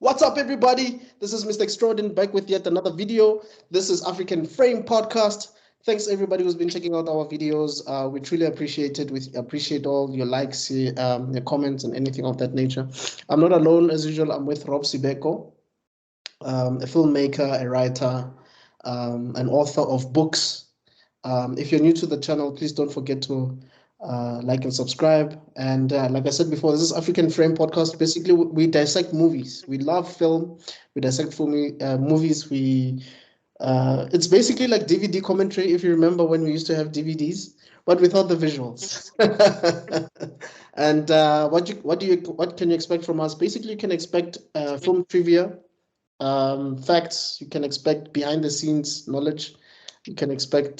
What's up, everybody? This is Mr. Extraordin back with yet another video. This is African Frame Podcast. Thanks, everybody who's been checking out our videos. We truly appreciate it. We appreciate all your likes, your comments, and anything of that nature. I'm not alone, as usual. I'm with Rob Sibeko, a filmmaker, a writer, an author of books. If you're new to the channel, please don't forget to like and subscribe. And like I said before, this is African Frame Podcast. Basically, we dissect movies. We love film. We dissect movies. It's basically like DVD commentary. If you remember when we used to have DVDs, but without the visuals. And what can you expect from us? Basically, you can expect film trivia, facts. You can expect behind the scenes knowledge. You can expect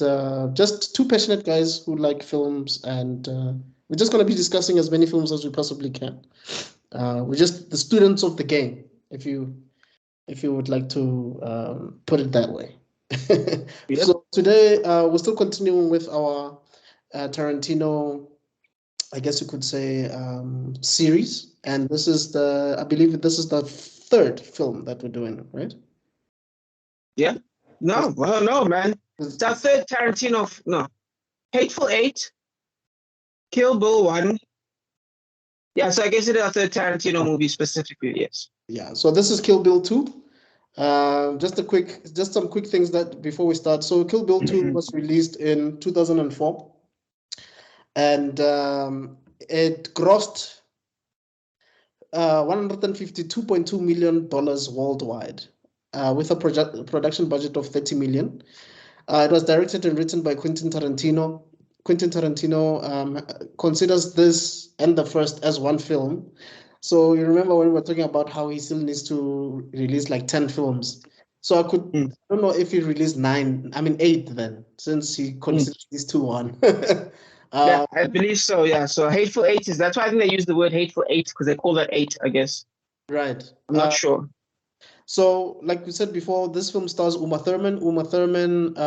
just two passionate guys who like films, and we're just going to be discussing as many films as we possibly can. We're just the students of the game, if you would like to put it that way. Yep. So today we're still continuing with our Tarantino, I guess you could say, series, and I believe this is the third film that we're doing, right? Yeah. No, well, no, man. It's our third Tarantino. No, Hateful Eight, Kill Bill 1. Yeah, so I guess it's our third Tarantino movie specifically. Yes. Yeah, so this is Kill Bill 2. Just some quick things that before we start. So Kill Bill 2 was released in 2004, and it grossed $152.2 million worldwide, with a production budget of $30 million. It was directed and written by Quentin Tarantino. Quentin Tarantino considers this and the first as one film. So you remember when we were talking about how he still needs to release like 10 films. So I don't know if he released 8 then, since he considers these two one. Yeah, I believe so. Yeah, so Hateful Eight that's why I think they use the word Hateful Eight, because they call that 8, I guess. Right. I'm not sure. So, like we said before, this film stars Uma Thurman. Uma Thurman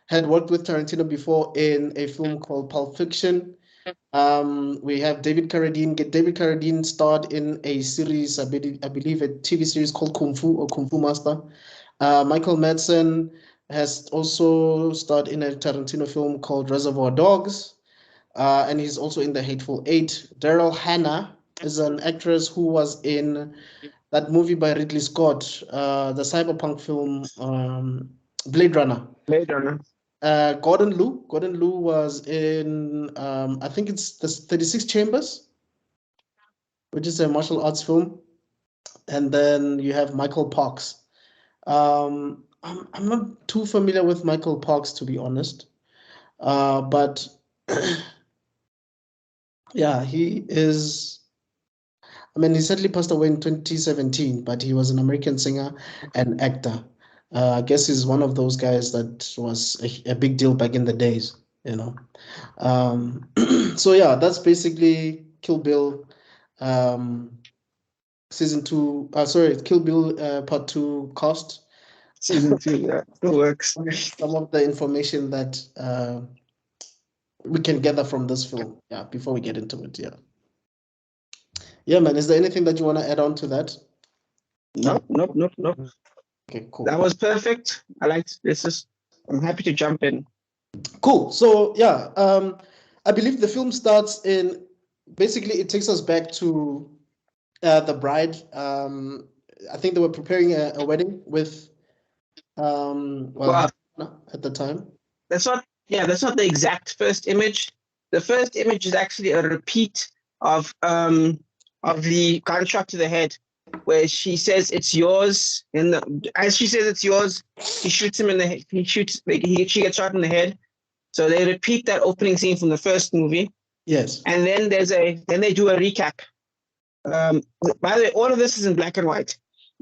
had worked with Tarantino before in a film called Pulp Fiction. We have David Carradine. David Carradine starred in a series, I believe a TV series called Kung Fu or Kung Fu Master. Michael Madsen has also starred in a Tarantino film called Reservoir Dogs, and he's also in The Hateful Eight. Daryl Hannah is an actress who was in that movie by Ridley Scott, the cyberpunk film Blade Runner. Blade Runner. Gordon Liu was in, I think it's the 36 Chambers, which is a martial arts film. And then you have Michael Parks. I'm not too familiar with Michael Parks, to be honest. But yeah, he is. I mean, he sadly passed away in 2017, but he was an American singer and actor. I guess he's one of those guys that was a big deal back in the days, you know. So yeah, that's basically Kill Bill season 2. Kill Bill part 2 cast. Season 2, yeah, it works. Some of the information that we can gather from this film, yeah, before we get into it, yeah. Yeah, man, is there anything that you want to add on to that? Nope. Okay, cool. That was perfect. I liked this. I'm happy to jump in. Cool. So yeah, I believe the film starts in, basically it takes us back to the bride. I think they were preparing a wedding with at the time. That's not the exact first image. The first image is actually a repeat of the gunshot to the head, where she says it's yours, and as she says it's yours, he shoots him in the head. She gets shot in the head. So they repeat that opening scene from the first movie. Yes. And then they do a recap. By the way, all of this is in black and white.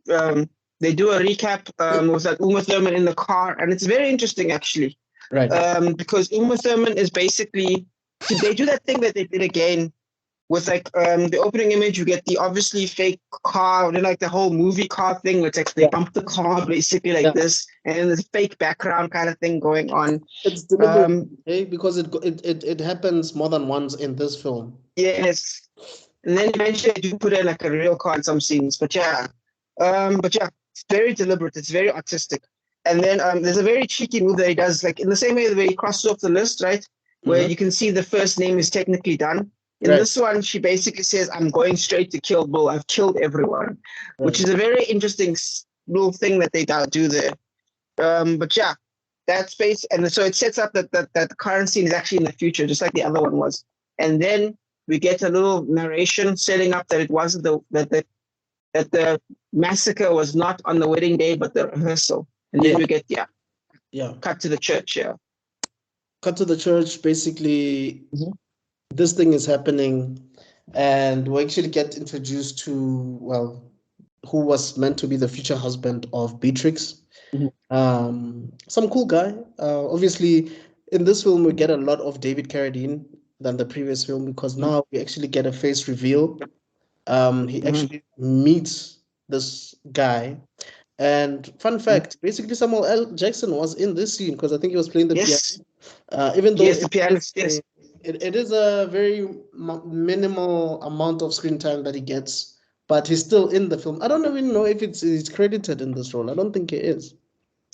They do a recap with that Uma Thurman in the car, and it's very interesting actually. Right. Because Uma Thurman is basically, they do that thing that they did again with like the opening image. You get the obviously fake car, like the whole movie car thing. It's like they bump the car basically like this, and there's fake background kind of thing going on. It's deliberate, because it happens more than once in this film. Yes, and then eventually they do put in like a real car in some scenes. But yeah, But yeah, it's very deliberate. It's very artistic. And then there's a very cheeky move that he does, like in the same way where he crosses off the list, right? Where you can see the first name is technically done. In this one, she basically says, I'm going straight to Kill Bill. I've killed everyone, which is a very interesting little thing that they do there. But yeah, that space. And so it sets up that the current scene is actually in the future, just like the other one was. And then we get a little narration setting up that it wasn't that the massacre was not on the wedding day, but the rehearsal. And then we get, cut to the church, Cut to the church, basically, this thing is happening, and we actually get introduced to, well, who was meant to be the future husband of Beatrix. Some cool guy. Obviously, in this film, we get a lot of David Carradine than the previous film, because now we actually get a face reveal. He actually meets this guy. And fun fact, basically Samuel L. Jackson was in this scene because I think he was playing the piano. Even though the pianist, it is a very minimal amount of screen time that he gets, but he's still in the film. I don't even know if he's credited in this role. I don't think he is.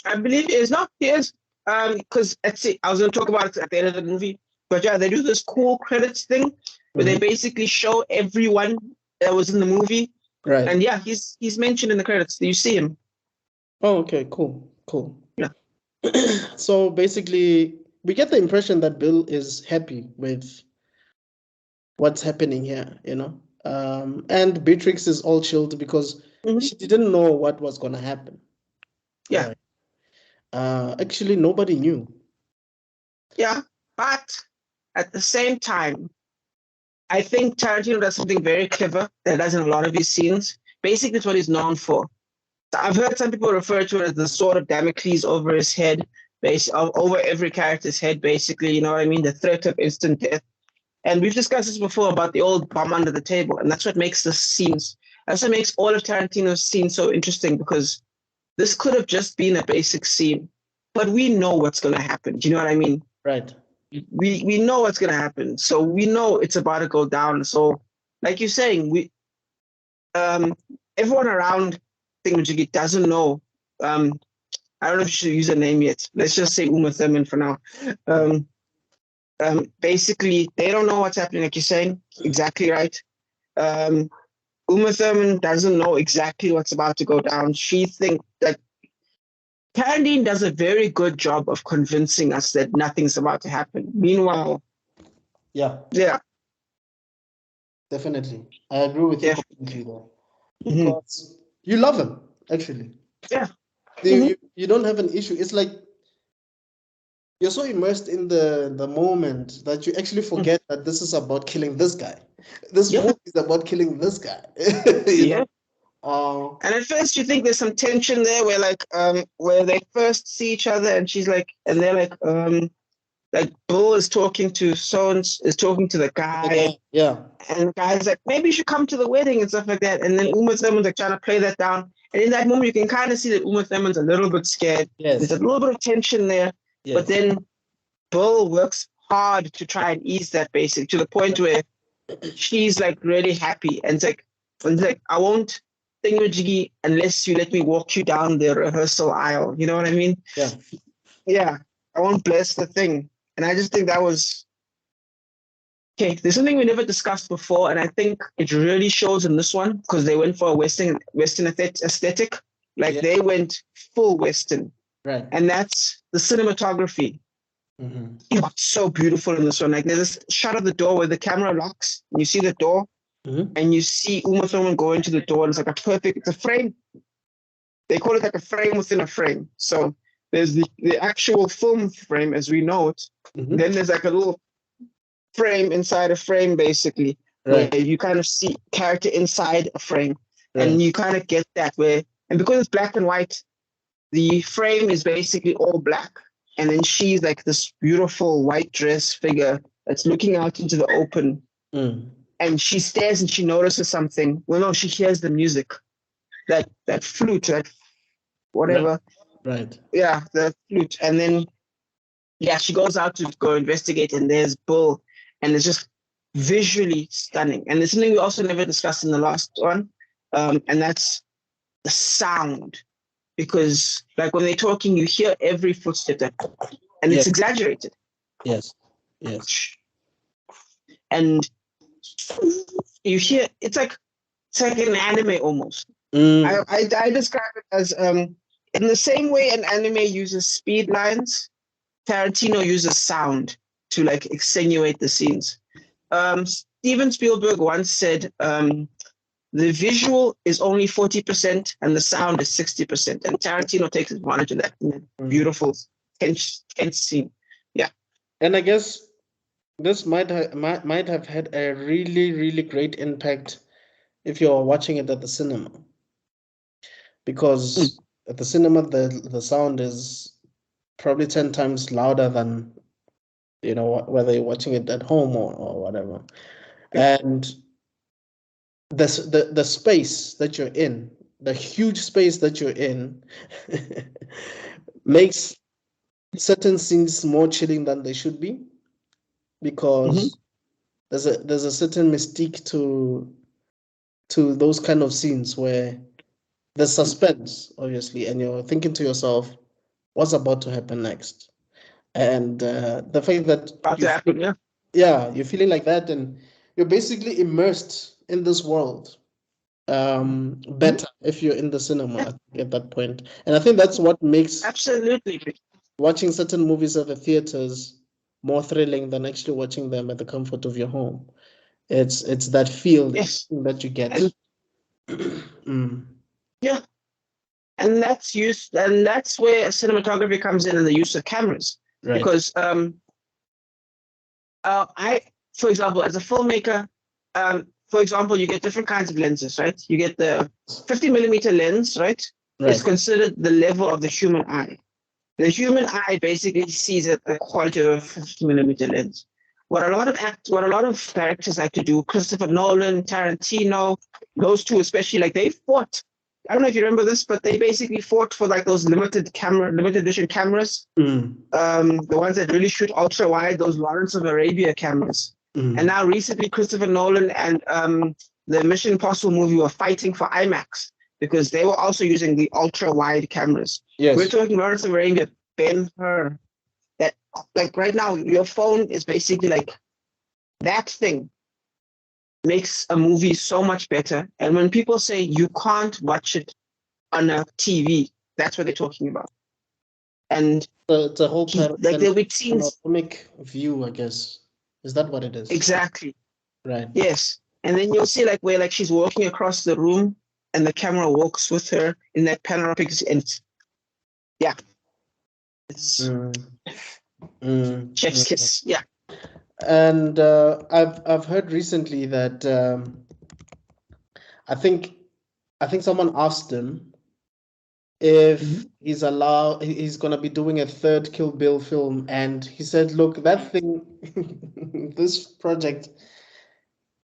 I believe he is not. He is. Because I was going to talk about it at the end of the movie, but yeah, they do this cool credits thing where they basically show everyone that was in the movie. Right. And yeah, he's mentioned in the credits. You see him. Oh, okay, cool. Yeah. So basically, we get the impression that Bill is happy with what's happening here, and Beatrix is all chilled because she didn't know what was going to happen. Yeah. Actually, nobody knew. Yeah, but at the same time, I think Tarantino does something very clever that he does in a lot of his scenes. Basically, it's what he's known for. I've heard some people refer to it as the sword of Damocles over his head, over every character's head, basically, you know what I mean? The threat of instant death. And we've discussed this before about the old bomb under the table, and that's what makes that's what makes all of Tarantino's scenes so interesting, because this could have just been a basic scene, but we know what's going to happen. Do you know what I mean? Right. We know what's going to happen, so we know it's about to go down. So, like you're saying, everyone around Thingamajiggy doesn't know. I don't know if you should use a name yet. Let's just say Uma Thurman for now. Basically, they don't know what's happening, like you're saying. Exactly right. Uma Thurman doesn't know exactly what's about to go down. She thinks that Carradine does a very good job of convincing us that nothing's about to happen. Meanwhile, yeah, definitely, I agree with you completely though. Because you love him, actually. Yeah, you don't have an issue. It's like you're so immersed in the moment that you actually forget that this is about killing this guy. This movie is about killing this guy. you know? And at first you think there's some tension there where they first see each other and she's like, and they're like Bill is talking to is talking to the guy. Yeah. And the guy's like, maybe you should come to the wedding and stuff like that. And then Uma Thurman's like trying to play that down. And in that moment you can kind of see that Uma Thurman's a little bit scared. Yes. There's a little bit of tension there. Yes. But then Bill works hard to try and ease that basic to the point where she's like really happy and it's like I won't thingamajiggy unless you let me walk you down the rehearsal aisle. You know what I mean? Yeah. Yeah. I won't bless the thing. And I just think that was okay. There's something we never discussed before, and I think it really shows in this one because they went for a Western aesthetic. Like they went full Western. Right. And that's the cinematography. It was so beautiful in this one. Like there's a shot of the door where the camera locks and you see the door and you see Uma Thurman go into the door and it's a frame. They call it like a frame within a frame. So there's the actual film frame as we know it. Then there's like a little frame inside a frame basically. Right. Where you kind of see character inside a frame. Right. And you kind of get that and because it's black and white, the frame is basically all black. And then she's like this beautiful white dress figure that's looking out into the open. And she stares and she notices something. Well, no, she hears the music. That flute, that whatever. Right. Yeah, the flute. And then, she goes out to go investigate and there's Bill. And it's just visually stunning. And there's something we also never discussed in the last one. And that's the sound, because like when they're talking, you hear every footstep and it's exaggerated. Yes. And you hear it's like an anime almost. I describe it as in the same way an anime uses speed lines, Tarantino uses sound to like extenuate the scenes. Steven Spielberg once said the visual is only 40% and the sound is 60%, and Tarantino takes advantage of that in a beautiful tense scene. Yeah, and I guess this might have had a really, really great impact if you're watching it at the cinema, because at the cinema the sound is probably 10 times louder than whether you're watching it at home or whatever. And the space that you're in, the huge space that you're in, makes certain scenes more chilling than they should be, because there's a certain mystique to those kind of scenes where there's suspense, obviously, and you're thinking to yourself, what's about to happen next? And the fact that you're feeling like that, and you're basically immersed in this world better if you're in the cinema at that point. And I think that's what makes absolutely watching certain movies at the theaters more thrilling than actually watching them at the comfort of your home. It's that feel that you get. Yeah. And that's where cinematography comes in and the use of cameras. Right. Because for example, as a filmmaker, for example, you get different kinds of lenses, right? You get the 50mm lens, right? It's considered the level of the human eye. The human eye basically sees at the quality of a 50mm lens. What a lot of directors like to do, Christopher Nolan, Tarantino, those two especially, like they fought. I don't know if you remember this, but they basically fought for like those limited edition cameras. The ones that really shoot ultra wide, those Lawrence of Arabia cameras. And now recently, Christopher Nolan and the Mission Impossible movie were fighting for IMAX because they were also using the ultra wide cameras. Yes. We're talking Lawrence of Arabia, Ben-Hur. That like right now, your phone is basically like that thing makes a movie so much better. And when people say you can't watch it on a TV, that's what they're talking about. And it's a whole like there'll be scenes. Panoramic view, I guess. Is that what it is? Exactly. Right. Yes. And then you'll see like where like she's walking across the room and the camera walks with her in that panoramic, and yeah. It's chef's kiss. Yeah. And I've heard recently that I think someone asked him if he's gonna be doing a third Kill Bill film, and he said, "Look, that thing, this project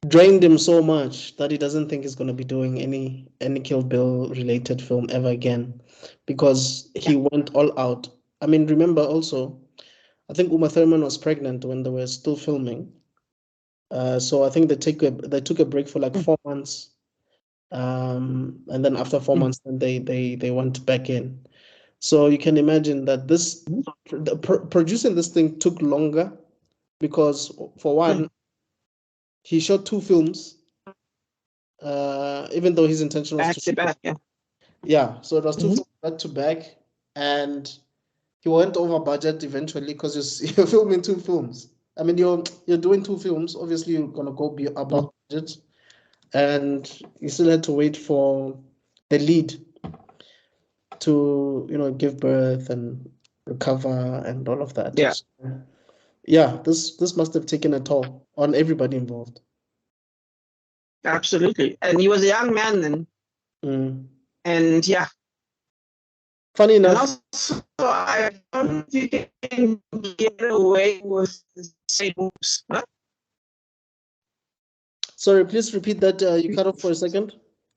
drained him so much that he doesn't think he's gonna be doing any Kill Bill related film ever again, because he went all out." I mean, remember also, I think Uma Thurman was pregnant when they were still filming. So I think they took a break for like 4 months. And then after 4 months, then they went back in. So you can imagine that producing this thing took longer, because for one, he shot 2 films, even though his intention was to back. Yeah, so it was 2 films back to back, and he went over budget eventually because you're filming 2 films. I mean, you're doing 2 films. Obviously, you're gonna go above budget, and you still had to wait for the lead to give birth and recover and all of that. Yeah. So, yeah, this must have taken a toll on everybody involved. Absolutely, and he was a young man then, and yeah. Funny enough, also, I don't think you can get away with the same moves. Huh? Sorry, please repeat that. You cut off for a second.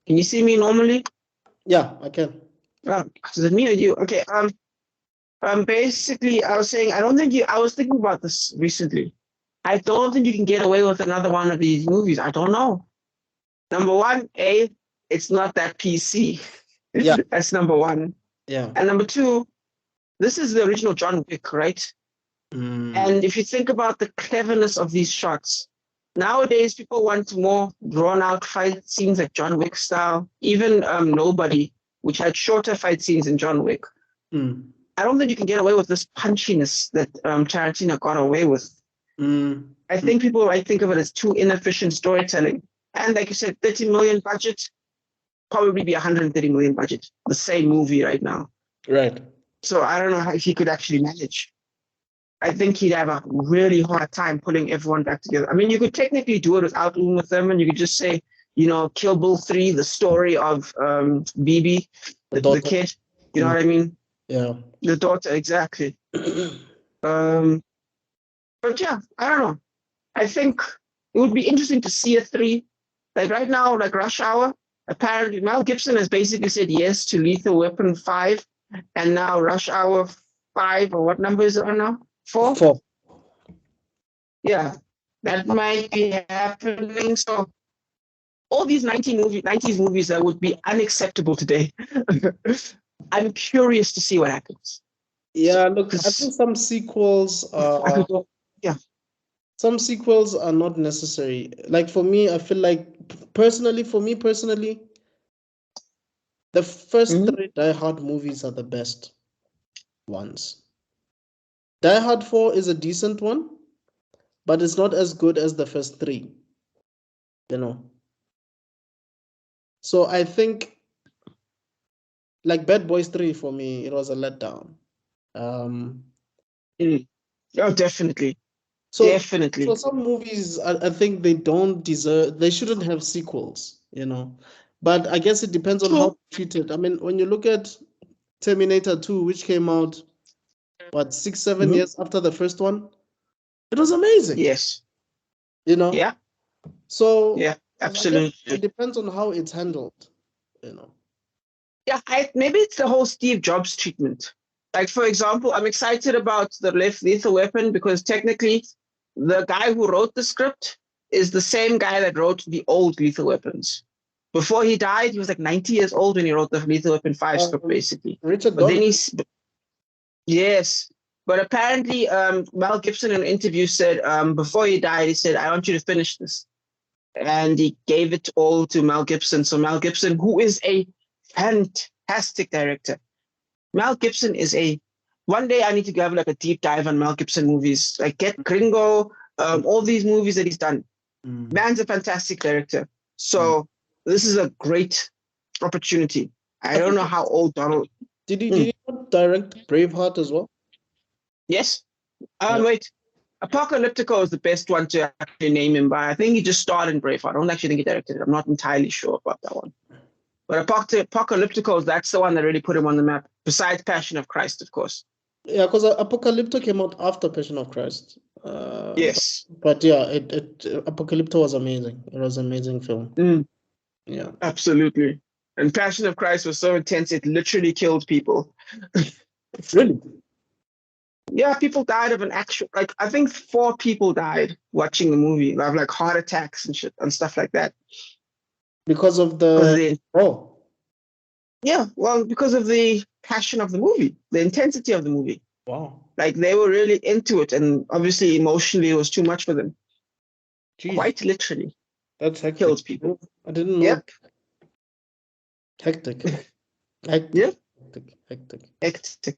Can you see me normally? Yeah, I can. Is it me or you? Okay. Basically, I was saying, I was thinking about this recently. I don't think you can get away with another one of these movies. I don't know. Number one, it's not that PC. Yeah. That's number one. Yeah. And number two, this is the original John Wick, right? And if you think about the cleverness of these shots, nowadays people want more drawn out fight scenes like John Wick style. Even Nobody, which had shorter fight scenes in John Wick. I don't think you can get away with this punchiness that Tarantino got away with. I think people might think of it as too inefficient storytelling. And like you said, 30 million budget, probably be 130 million budget, the same movie right now. Right. So I don't know if he could actually manage. I think he'd have a really hard time putting everyone back together. I mean, you could technically do it without Uma Thurman. You could just say, Kill Bill 3, the story of Bibi, the kid. You know what I mean? Yeah. The daughter, exactly. But yeah, I don't know. I think it would be interesting to see a 3. Like right now, like Rush Hour, apparently Mel Gibson has basically said yes to Lethal Weapon 5, and now Rush Hour 5, or what number is it on now? 4? Yeah, that might be happening. So all these 90s movies that would be unacceptable today, I'm curious to see what happens. Yeah, look, I think some sequels some sequels are not necessary. Like for me, I feel like personally, the first 3 Die Hard movies are the best ones. Die Hard 4 is a decent one, but it's not as good as the first 3. So I think like Bad Boys 3 for me, it was a letdown. Oh, definitely. So definitely. some movies, I think they shouldn't have sequels, But I guess it depends on how treated. I mean, when you look at Terminator 2, which came out, 6-7 years after the first one, it was amazing. Yes. Yeah. So yeah, absolutely. It depends on how it's handled, Yeah, maybe it's the whole Steve Jobs treatment. Like, for example, I'm excited about the Lethal Weapon because technically the guy who wrote the script is the same guy that wrote the old Lethal Weapons. Before he died, he was like 90 years old when he wrote the Lethal Weapon 5 script, basically. Richard But Donner. Yes. But apparently, Mel Gibson in an interview said, before he died, he said, I want you to finish this. And he gave it all to Mel Gibson. So Mel Gibson, who is a fantastic director. Mel Gibson is one day I need to have like a deep dive on Mel Gibson movies, like Get Gringo, all these movies that he's done. Man's a fantastic director. So this is a great opportunity. I don't know how old Donald. Did he direct Braveheart as well? Yes. Wait. Apocalyptico is the best one to actually name him by. I think he just starred in Braveheart. I don't actually think he directed it. I'm not entirely sure about that one. But Apocalyptico, that's the one that really put him on the map, besides Passion of Christ, of course. Yeah, because Apocalypto came out after Passion of Christ. Yes. But yeah, Apocalypto was amazing. It was an amazing film. Yeah. Absolutely. And Passion of Christ was so intense, it literally killed people. Really? Yeah, people died of an actual, I think 4 people died watching the movie. They have like heart attacks and shit and stuff like that. Because of Yeah, well, because of the passion of the movie, the intensity of the movie. Wow. Like they were really into it, and obviously emotionally it was too much for them. Jeez. Quite literally. That's hectic. Killed people. I didn't know. Yep. Hectic. Yeah. Hectic.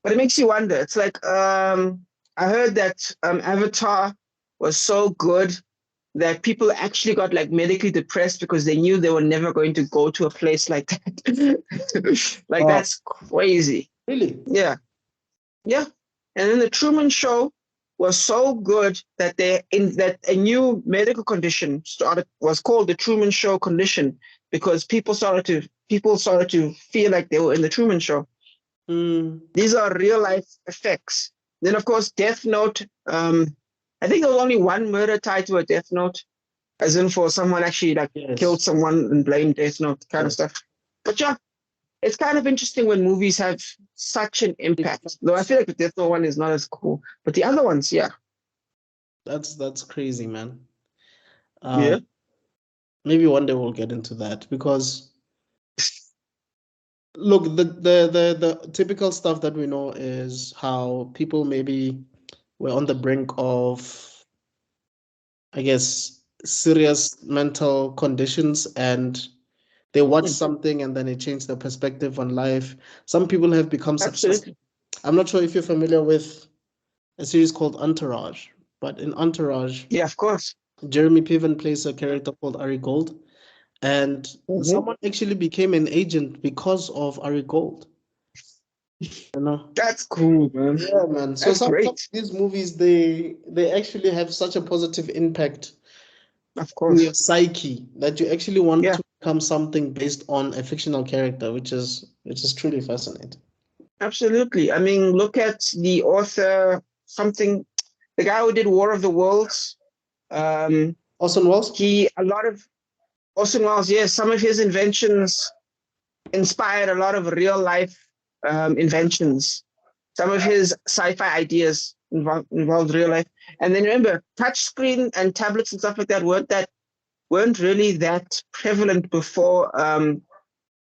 But it makes you wonder. It's like I heard that Avatar was so good that people actually got like medically depressed because they knew they were never going to go to a place like that. That's crazy. Really? Yeah. Yeah. And then the Truman Show was so good that a new medical condition was called the Truman Show condition because people started to feel like they were in the Truman Show. These are real life effects. Then of course Death Note. I think there was only one murder tied to a Death Note, as in for someone actually killed someone and blamed Death Note kind of stuff. But yeah, it's kind of interesting when movies have such an impact. Though I feel like the Death Note one is not as cool, but the other ones, yeah. That's crazy, man. Yeah. Maybe one day we'll get into that because Look, the typical stuff that we know is how people maybe were on the brink of, I guess, serious mental conditions, and they watch something and then it changed their perspective on life. Some people have become successful. Absolutely. I'm not sure if you're familiar with a series called Entourage, but in Entourage, Yeah, of course. Jeremy Piven plays a character called Ari Gold, and Mhm. someone actually became an agent because of Ari Gold. You know? That's cool, man. Yeah, man. So That's some of great. these movies, they actually have such a positive impact Of in your course. psyche that you actually want Yeah, to become something based on a fictional character, which is truly fascinating. absolutely. I mean, look at the author, the guy who did War of the Worlds. Um, Orson Welles? a lot of Orson Welles, yes, some of his inventions inspired a lot of real life inventions. Some of his sci-fi ideas involved real life. And then remember, touchscreen and tablets and stuff like that weren't really that prevalent before.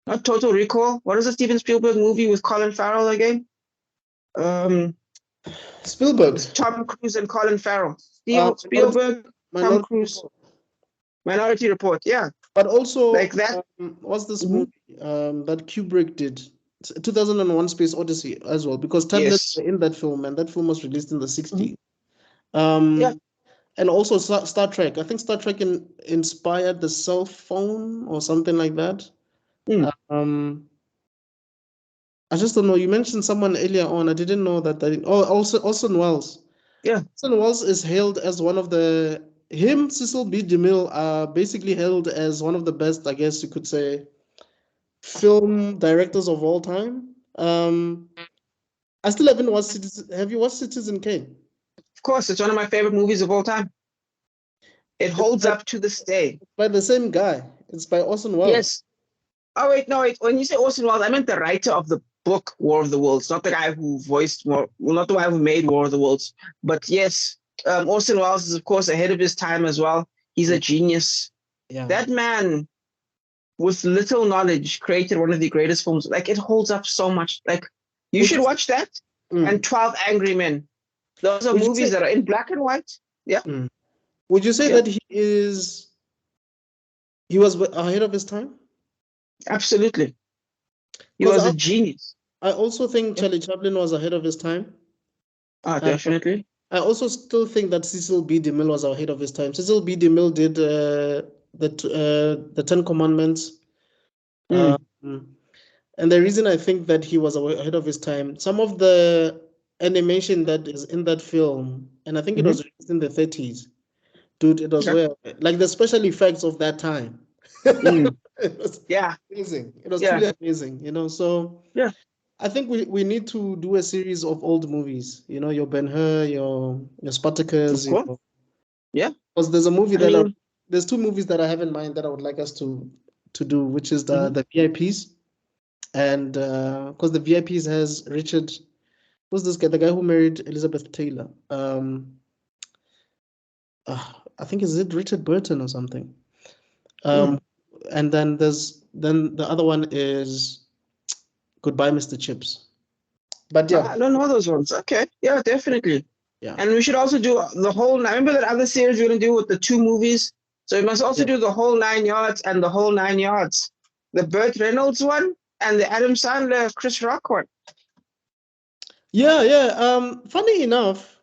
Not Total Recall. What is the Steven Spielberg movie with Colin Farrell again? Um, Spielberg. with Tom Cruise and Colin Farrell. Minority, Spielberg, Tom Minority Cruise, Report. Minority Report. Yeah, But also, like that. what's this Mhm. movie that Kubrick did? 2001 Space Odyssey as well, because tablets Yes. were in that film, and that film was released in the Mhm. 60s. Yeah. Um, and also Star Trek. I think Star Trek inspired the cell phone or something like that. Mm. Um, I just don't know. You mentioned someone earlier on. I didn't know that. Oh, also Orson Welles. Yeah. Orson Welles is hailed as one of Cecil B. DeMille are basically hailed as one of the best, I guess you could say, film directors of all time. I still haven't watched Citizen. Have you watched Citizen Kane? Of course, it's one of my favorite movies of all time. It It's holds by, up to this day. by the same guy. It's by Orson Welles. Yes. Oh wait, no, wait. When you say Orson Welles, I meant the writer of the book War of the Worlds, not the guy who not the guy who made War of the Worlds. But yes, Orson Welles is of course ahead of his time as well. He's a genius. Yeah. That man, with little knowledge, created one of the greatest films. Like it holds up so much. Like you Would should you, watch that and mm. 12 Angry Men. Those are would you movies say that are in black and white. Yeah, mm. Would you say yeah, that he was ahead of his time? absolutely. He Because was a genius. I also think Yeah. Charlie Chaplin was ahead of his time. Ah, Uh, definitely. I also still think that Cecil B. DeMille was ahead of his time. Cecil B. DeMille did the Ten Commandments. Mm, Um, and the reason I think that he was ahead of his time, some of the animation that is in that film, and I think it hmm was released in the 30s, dude, it was yeah, where like the special effects of that time. mm, It was yeah, amazing. It was yeah, truly amazing, you know. So yeah. I think we need to do a series of old movies, you know, your Ben-Hur, your Of Spartacus, course. Yeah. because there's a movie I mean, there's two movies that I have in mind that I would like us to do, which is mhm. the VIPs, and because the VIPs has Richard, who's this guy, the guy who married Elizabeth Taylor? I think is it Richard Burton or something. Mm. Um, and then the other one is Goodbye, Mr. Chips. But yeah, I don't know those ones. Okay. Yeah, definitely. yeah, And we should also do the whole. I remember that other series we're going to do with the two movies. So we must also yeah. do the whole 9 yards and the whole 9 yards. The Burt Reynolds one and the Adam Sandler Chris Rock one. Yeah, yeah. Funny enough,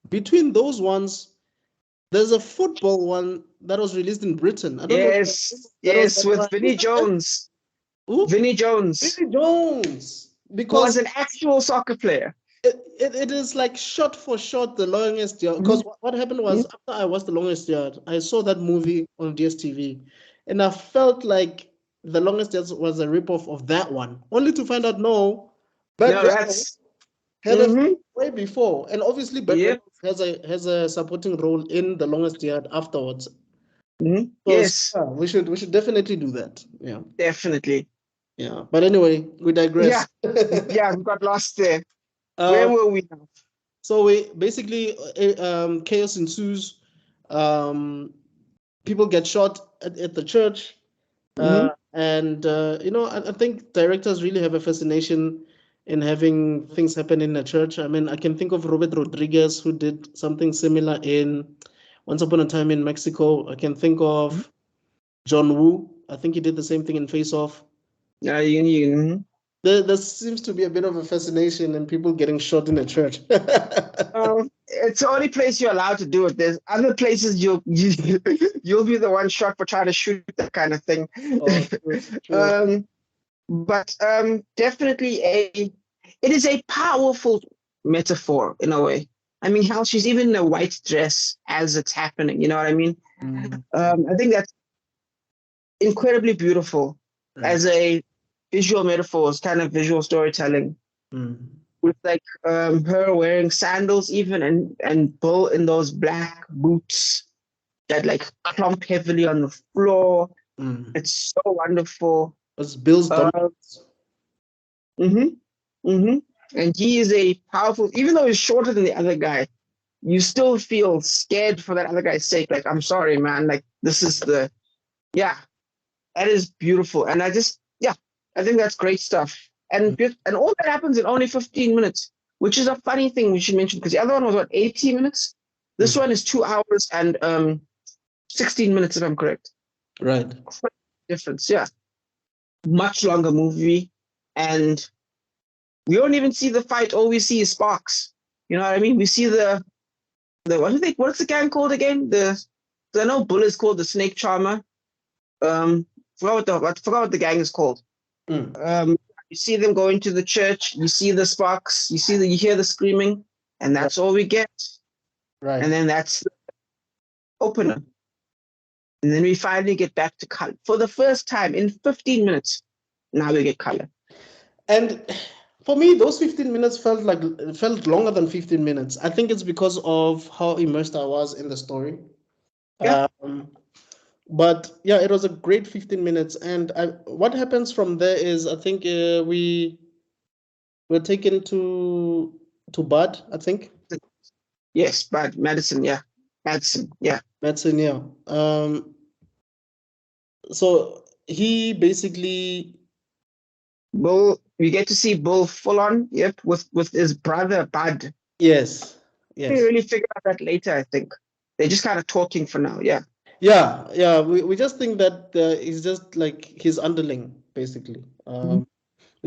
between those ones, there's a football one that was released in Britain. I don't know. Yes, That was yes, that with one. Who's Vinnie that guy? Jones. Who? Vinnie Jones, Vinnie Jones. who was Because an actual soccer player. it is like shot for shot the longest yard. Mhm, Because what happened mhm. was after I watched the longest yard, I saw that movie on DSTV, and I felt like the longest yard was a ripoff of that one, only to find out no, Burt No, Reynolds that's. had a Mm-hmm. way before, and obviously Burt Yep. Reynolds has a supporting role in the longest yard afterwards. Mm-hmm. So Yes, yeah, we should definitely do that. Yeah, definitely. yeah. But anyway, we Yeah, digress. yeah, we got lost there. Where um, were we now? so we basically chaos ensues. Um, People get shot at the church, Mm-hmm. And I think directors really have a fascination in having things happen in a church. I mean, I can think of Robert Rodriguez, who did something similar in Once Upon a Time in Mexico. I can think of John Woo. I think he did the same thing in Face Off. Yeah, you, There seems to be a bit of a fascination in people getting shot in a church. it's the only place you're allowed to do it. There's other places you'll be the one shot for trying to shoot that kind of thing. Oh, true. But definitely it is a powerful metaphor in a way. I mean, hell, she's even in a white dress as it's happening. You know what I mean? I think that's incredibly beautiful as a visual metaphors, kind of visual storytelling. With like her wearing sandals even and Bull in those black boots that like clump heavily on the floor. It's so wonderful. It's Bill's dominance. And he is a powerful, even though he's shorter than the other guy, you still feel scared for that other guy's sake. Like, I'm sorry, man. Like, this is that is beautiful. And I think that's great stuff. And all that happens in only 15 minutes, which is a funny thing we should mention because the other one was 18 minutes. This one is 2 hours and 16 minutes, if I'm correct. Right. Difference, yeah. Much longer movie, and we don't even see the fight. All we see is sparks. You know what I mean? We see the what's the gang called again? I know Bull is called the Snake Charmer. I forgot what the gang is called. You see them going to the church. You see the sparks. You hear the screaming, and that's all we get. Right. And then that's the opener. And then we finally get back to color for the first time in 15 minutes. Now we get color. And for me, those 15 minutes felt longer than 15 minutes. I think it's because of how immersed I was in the story. Yeah. But yeah, it was a great 15 minutes. And what happens from there is, I think we were taken to Bud, I think. Yes, Bud, Madison, yeah. Madison, yeah. Madison, yeah. So he basically Bull, we get to see Bull full on, yep, with his brother Bud. Yes. We really figure out that later, I think. They're just kind of talking for now, yeah. Yeah. We just think that he's just like his underling, basically. We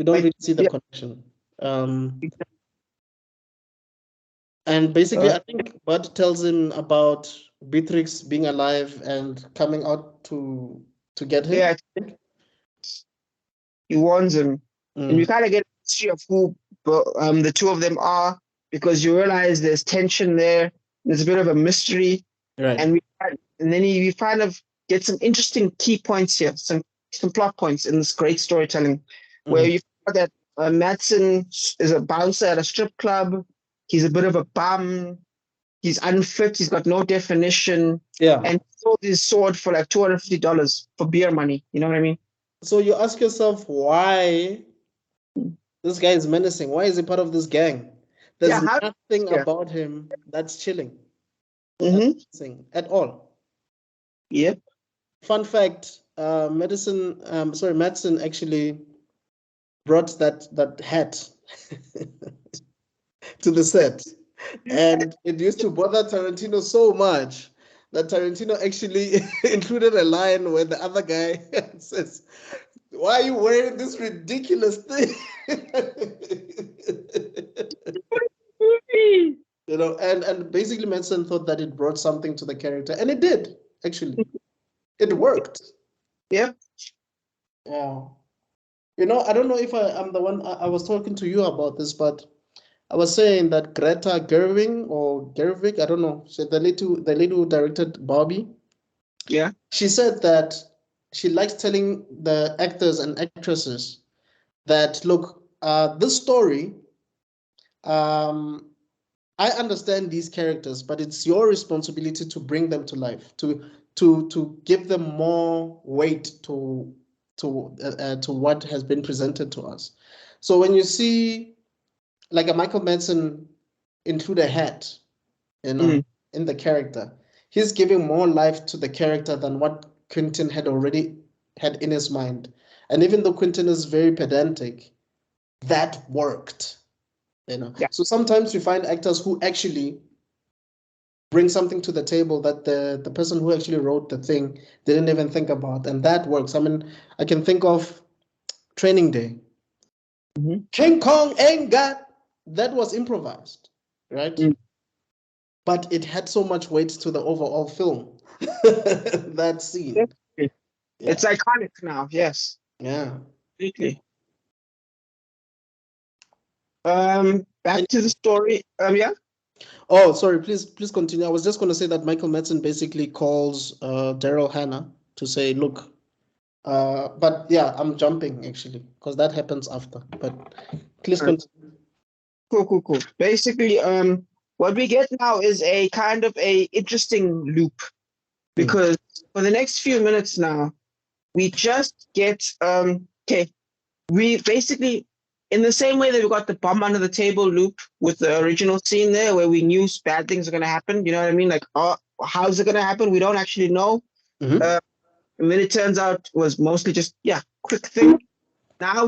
don't really see the connection. And basically, I think Bud tells him about Beatrix being alive and coming out to get him. Yeah, he warns him. And you kind of get a history of who the two of them are, because you realize there's tension there. There's a bit of a mystery. Right. And then you kind of get some interesting key points here, some plot points in this great storytelling, where you find that Madsen is a bouncer at a strip club. He's a bit of a bum. He's unfit. He's got no definition. Yeah. And he sold his sword for like $250 for beer money. You know what I mean? So you ask yourself why this guy is menacing. Why is he part of this gang? There's nothing about him that's chilling. At all. Yep. Fun fact, Madsen actually brought that hat to the set. And it used to bother Tarantino so much that Tarantino actually included a line where the other guy says, "Why are you wearing this ridiculous thing?" And basically Madsen thought that it brought something to the character, and it did, actually. It worked. Yeah. Yeah. I don't know if I'm the one, I was talking to you about this, but I was saying that Greta Gerwig, I don't know, the lady who directed Barbie. Yeah. She said that she likes telling the actors and actresses that, look, this story, I understand these characters, but it's your responsibility to bring them to life, to give them more weight to what has been presented to us. So when you see like a Michael Madsen include a hat, in the character, he's giving more life to the character than what Quentin had already had in his mind. And even though Quentin is very pedantic, that worked. Yeah. So sometimes you find actors who actually bring something to the table that the person who actually wrote the thing didn't even think about, and that works. I mean, I can think of Training Day. Mm-hmm. King Kong ain't got, that was improvised, right? Mm. But it had so much weight to the overall film. That scene. Definitely. Yeah. It's iconic now. Yes. Yeah. Completely. Back And to the story. Yeah. oh, sorry, please continue. I was just going to say that Michael Madsen basically calls Daryl Hannah to say, look, but yeah, I'm jumping actually because that happens after. But please Alright. continue. Cool. Basically, what we get now is a kind of a interesting loop because for the next few minutes now, we just get okay. We basically, in the same way that we got the bomb under the table loop with the original scene there, where we knew bad things are gonna happen. You know what I mean? Like, oh, how's it gonna happen? We don't actually know. Mhm. And then it turns out was mostly just quick thing. Now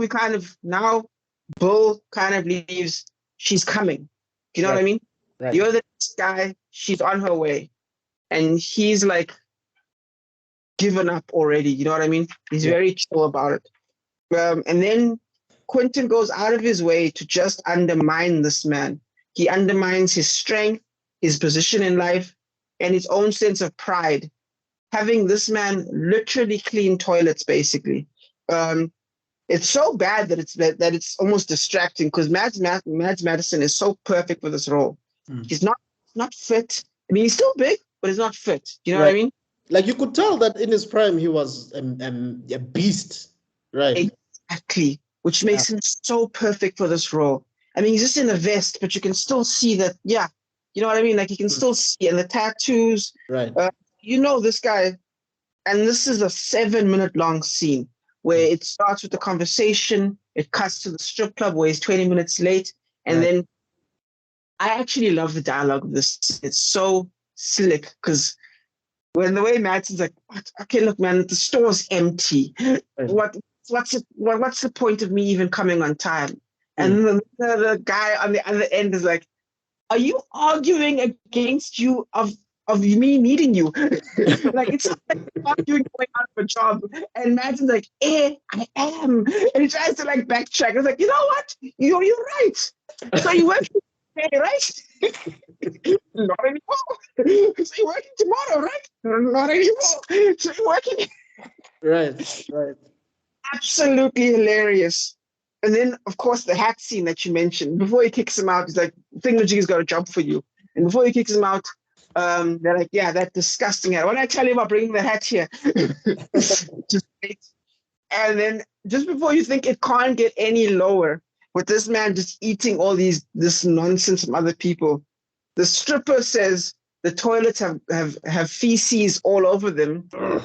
Bull kind of leaves. She's coming. Do you know what I mean? Right. You're the next guy. She's on her way, and he's like given up already. You know what I mean? He's Yeah. very chill about it. And then Quentin goes out of his way to just undermine this man. He undermines his strength, his position in life, and his own sense of pride. Having this man literally clean toilets, basically. It's so bad that it's almost distracting because Mads Madison is so perfect for this role. He's not fit. I mean, he's still big, but he's not fit. Do you know what I mean? Like you could tell that in his prime he was a beast, right? Exactly, which makes him so perfect for this role. I mean, he's just in a vest, but you can still see that. Yeah, you know what I mean. Like you can still see, and the tattoos. Right. This guy, and this is a 7-minute long scene where it starts with the conversation, it cuts to the strip club where he's 20 minutes late, and then I actually love the dialogue of this. It's so slick because when the way Madsen's like, okay, look, man, the store's empty. What's the point of me even coming on time? And the guy on the other end is like, are you arguing against you of me needing you? Like it's like arguing going out of a job. And Madsen's like, I am. And he tries to like backtrack. It's like, you know what? You're right. So you work today, right? Not anymore. So you're working tomorrow, right? Not anymore. So you're working. Right. Absolutely hilarious. And then, of course, the hat scene that you mentioned. Before he kicks him out, he's like, Thingamajig's got a job for you. And before he kicks him out, they're like, yeah, that disgusting hat. When I tell you about bringing the hat here, just wait. And then just before you think it can't get any lower, with this man just eating all this nonsense from other people, the stripper says the toilets have feces all over them. I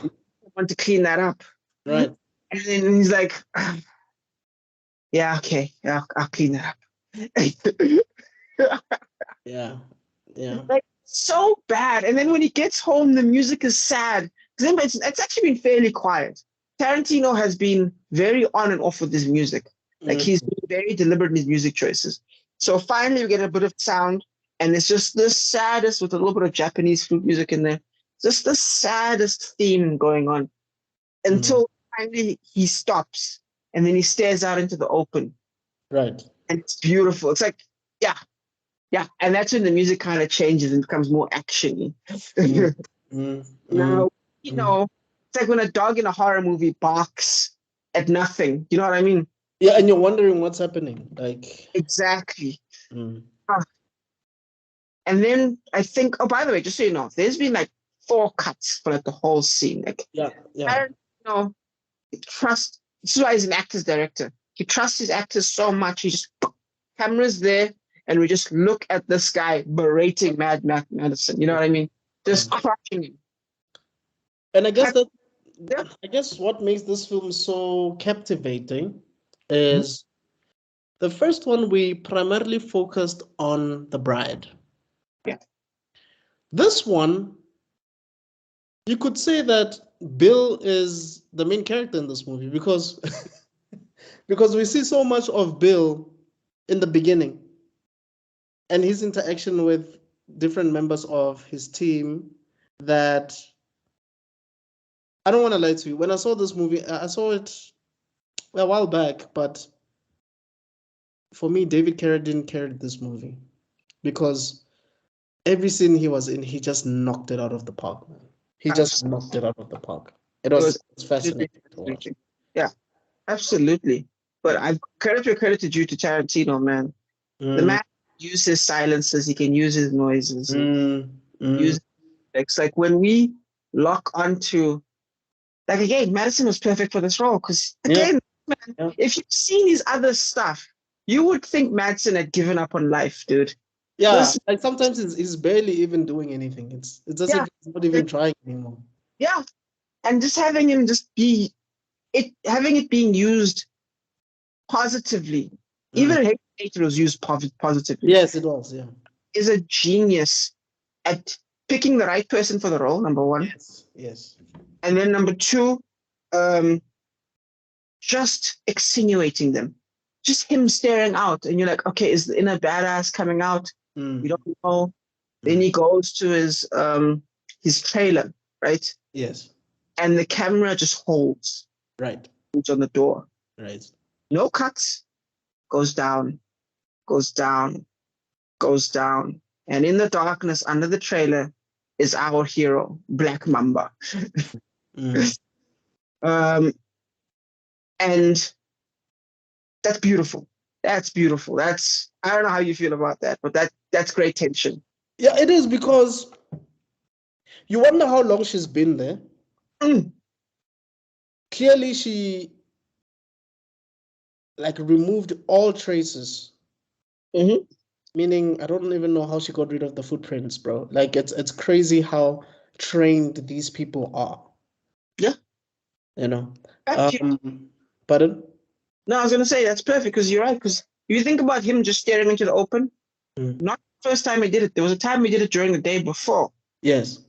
want to clean that up. Right. And then he's like, yeah, okay, yeah, I'll clean that up. Yeah. Like so bad. And then when he gets home, the music is sad. It's actually been fairly quiet. Tarantino has been very on and off with his music. Like he's been very deliberate in his music choices. So finally we get a bit of sound, and it's just the saddest with a little bit of Japanese flute music in there. Just the saddest theme going on until finally he stops, and then he stares out into the open. Right. And it's beautiful. It's like, yeah. And that's when the music kind of changes and becomes more actiony. Now, it's like when a dog in a horror movie barks at nothing. You know what I mean? Yeah, and you're wondering what's happening. Like exactly. And then I think, oh, by the way, just so you know, there's been like 4 cuts for like the whole scene. Like, I don't trust. This is why he's an actor's director. He trusts his actors so much. He just cameras there, and we just look at this guy berating Mads Madison. You know what I mean? Just crushing him. And I guess what makes this film so captivating is the first one we primarily focused on the bride. Yeah. This one, you could say that Bill is the main character in this movie because because we see so much of Bill in the beginning and his interaction with different members of his team that I don't want to lie to you. When I saw this movie, I saw it a while back, but for me, David Carradine carried this movie because every scene he was in, he just knocked it out of the park, man. He just knocked it out of the park. It was fascinating to watch. Yeah, absolutely. But I've credit where credit is due to Tarantino, man. The man uses silences, he can use his noises, use effects. Like when we lock onto, like again, Madison was perfect for this role because again, man, if you've seen his other stuff, you would think Madsen had given up on life, dude. Yeah, like sometimes he's barely even doing anything. It's as if he's not even trying anymore. Yeah, and just having him just be having it being used positively, even it was used positively. Yes, it was. Yeah, is a genius at picking the right person for the role. Number one. Yes. And then number two, just extenuating them. Just him staring out, and you're like, okay, is the inner badass coming out? We don't know. Then he goes to his trailer, right? Yes. And the camera just holds. Right. Holds on the door. Right. No cuts. Goes down. Goes down. Goes down. And in the darkness under the trailer is our hero, Black Mamba. And that's beautiful. That's beautiful. I don't know how you feel about that, but that's great tension. Yeah, it is, because you wonder how long she's been there. Clearly, she removed all traces. Meaning, I don't even know how she got rid of the footprints, bro. Like, it's crazy how trained these people are. Yeah. You know. Pardon? No, I was gonna say that's perfect, because you're right. Because you think about him just staring into the open. Not the first time he did it. There was a time he did it during the day before. Yes.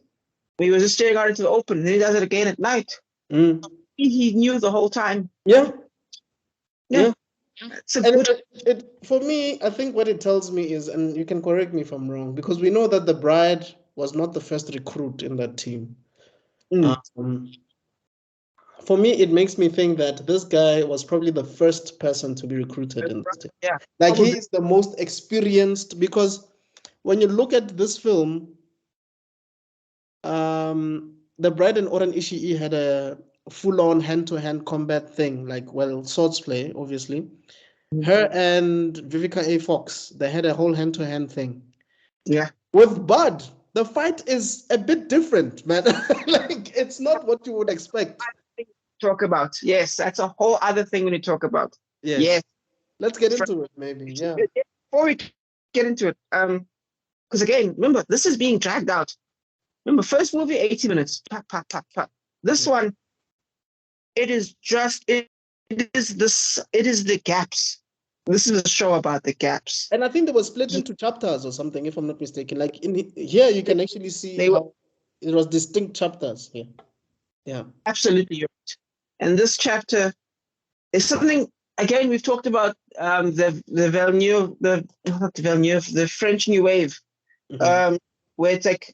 He was just staring out into the open. Then he does it again at night. He knew the whole time. Yeah. Yeah. For me, I think what it tells me is, and you can correct me if I'm wrong, because we know that the bride was not the first recruit in that team. For me, it makes me think that this guy was probably the first person to be recruited in this team. Yeah. Like, he is the most experienced, because when you look at this film, the bride and Oren Ishii had a full-on hand-to-hand combat thing, swords play, obviously. Her and Vivica A. Fox, they had a whole hand-to-hand thing. Yeah. With Bud, the fight is a bit different, man. It's not what you would expect. Talk about. Yes, that's a whole other thing we need to talk about. Yes. Let's get into it, maybe. Yeah. Before we get into it, because again, remember, this is being dragged out. Remember, first movie, 80 minutes. This one, it is the gaps. This is a show about the gaps. And I think they were split into chapters or something, if I'm not mistaken. Like here, you can actually see how it was distinct chapters here. Yeah. Absolutely. And this chapter is something, again, we've talked about the French New Wave, where it's like,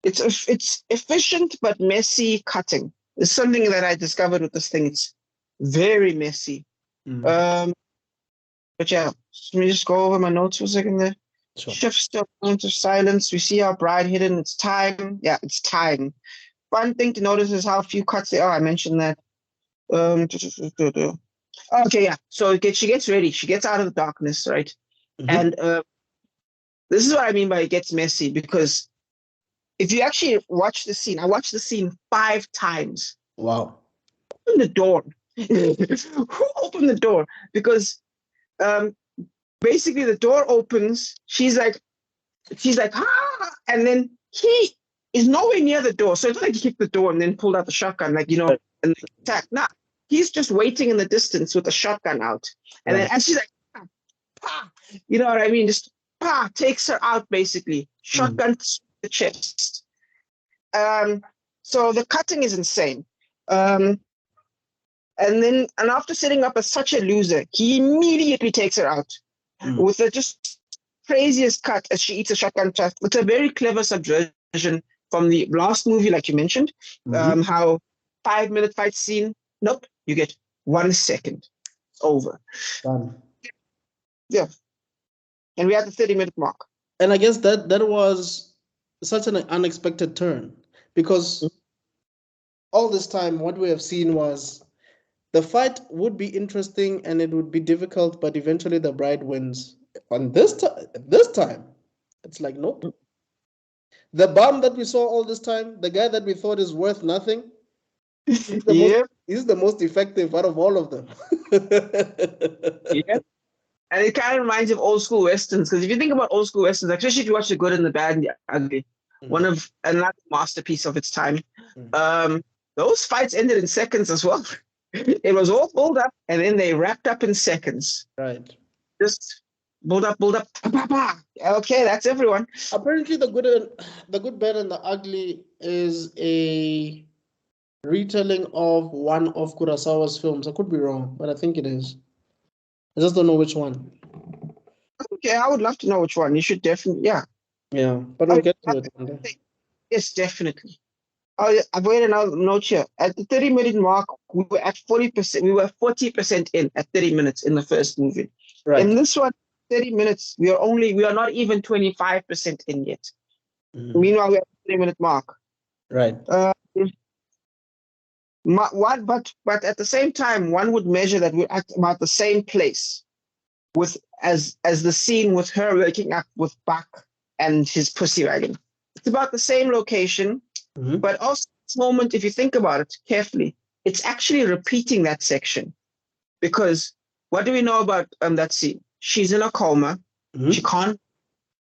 it's efficient but messy cutting. It's something that I discovered with this thing. It's very messy. But yeah, let me just go over my notes for a second there. Sure. Shifts to into silence. We see our bride hidden. It's time. Yeah, it's time. One thing to notice is how few cuts there are. I mentioned that. Okay, yeah. So she gets ready. She gets out of the darkness, right? And this is what I mean by it gets messy, because if you actually watch the scene, I watched the scene 5 times. Wow. Open the door. Who opened the door? Because basically the door opens. She's like, ah, and then he is nowhere near the door. So it's like he kicked the door and then pulled out the shotgun, and attack. Nah, he's just waiting in the distance with the shotgun out. And then as she's like, you know what I mean? Just takes her out basically. Shotgun to the chest. So the cutting is insane. And after setting up as such a loser, he immediately takes her out with the just craziest cut as she eats a shotgun shaft. It's a very clever subversion from the last movie, like you mentioned, how 5-minute fight scene. Nope, you get 1 second. Over. Done. Yeah. And we're at the 30-minute mark. And I guess that was such an unexpected turn, because all this time what we have seen was the fight would be interesting and it would be difficult, but eventually the bride wins. On this time, it's like, nope. The bum that we saw all this time, the guy that we thought is worth nothing, he's the most effective out of all of them. Yeah. And it kind of reminds you of old school westerns, because if you think about old school westerns, especially if you watch The Good and the Bad and the Ugly, one of another masterpiece of its time, those fights ended in seconds as well. It was all build up, and then they wrapped up in seconds. Right. Just build up. Okay, that's everyone. Apparently, The Good, Bad, and the Ugly is a retelling of one of Kurosawa's films. I could be wrong, but I think it is. I just don't know which one. Okay, I would love to know which one. You should definitely, yeah, but we'll get to it one day. Yes, definitely. Oh, yeah, I've made another note here. At the 30-minute mark, we were at 40%. We were 40% in at 30 minutes in the first movie. Right. In this one, 30 minutes, we are not even 25% in yet. Meanwhile, we're at the 30-minute mark. Right. But at the same time, one would measure that we're at about the same place as the scene with her waking up with Buck and his pussy wagon. It's about the same location, but also this moment, if you think about it carefully, it's actually repeating that section. Because what do we know about that scene? She's in a coma.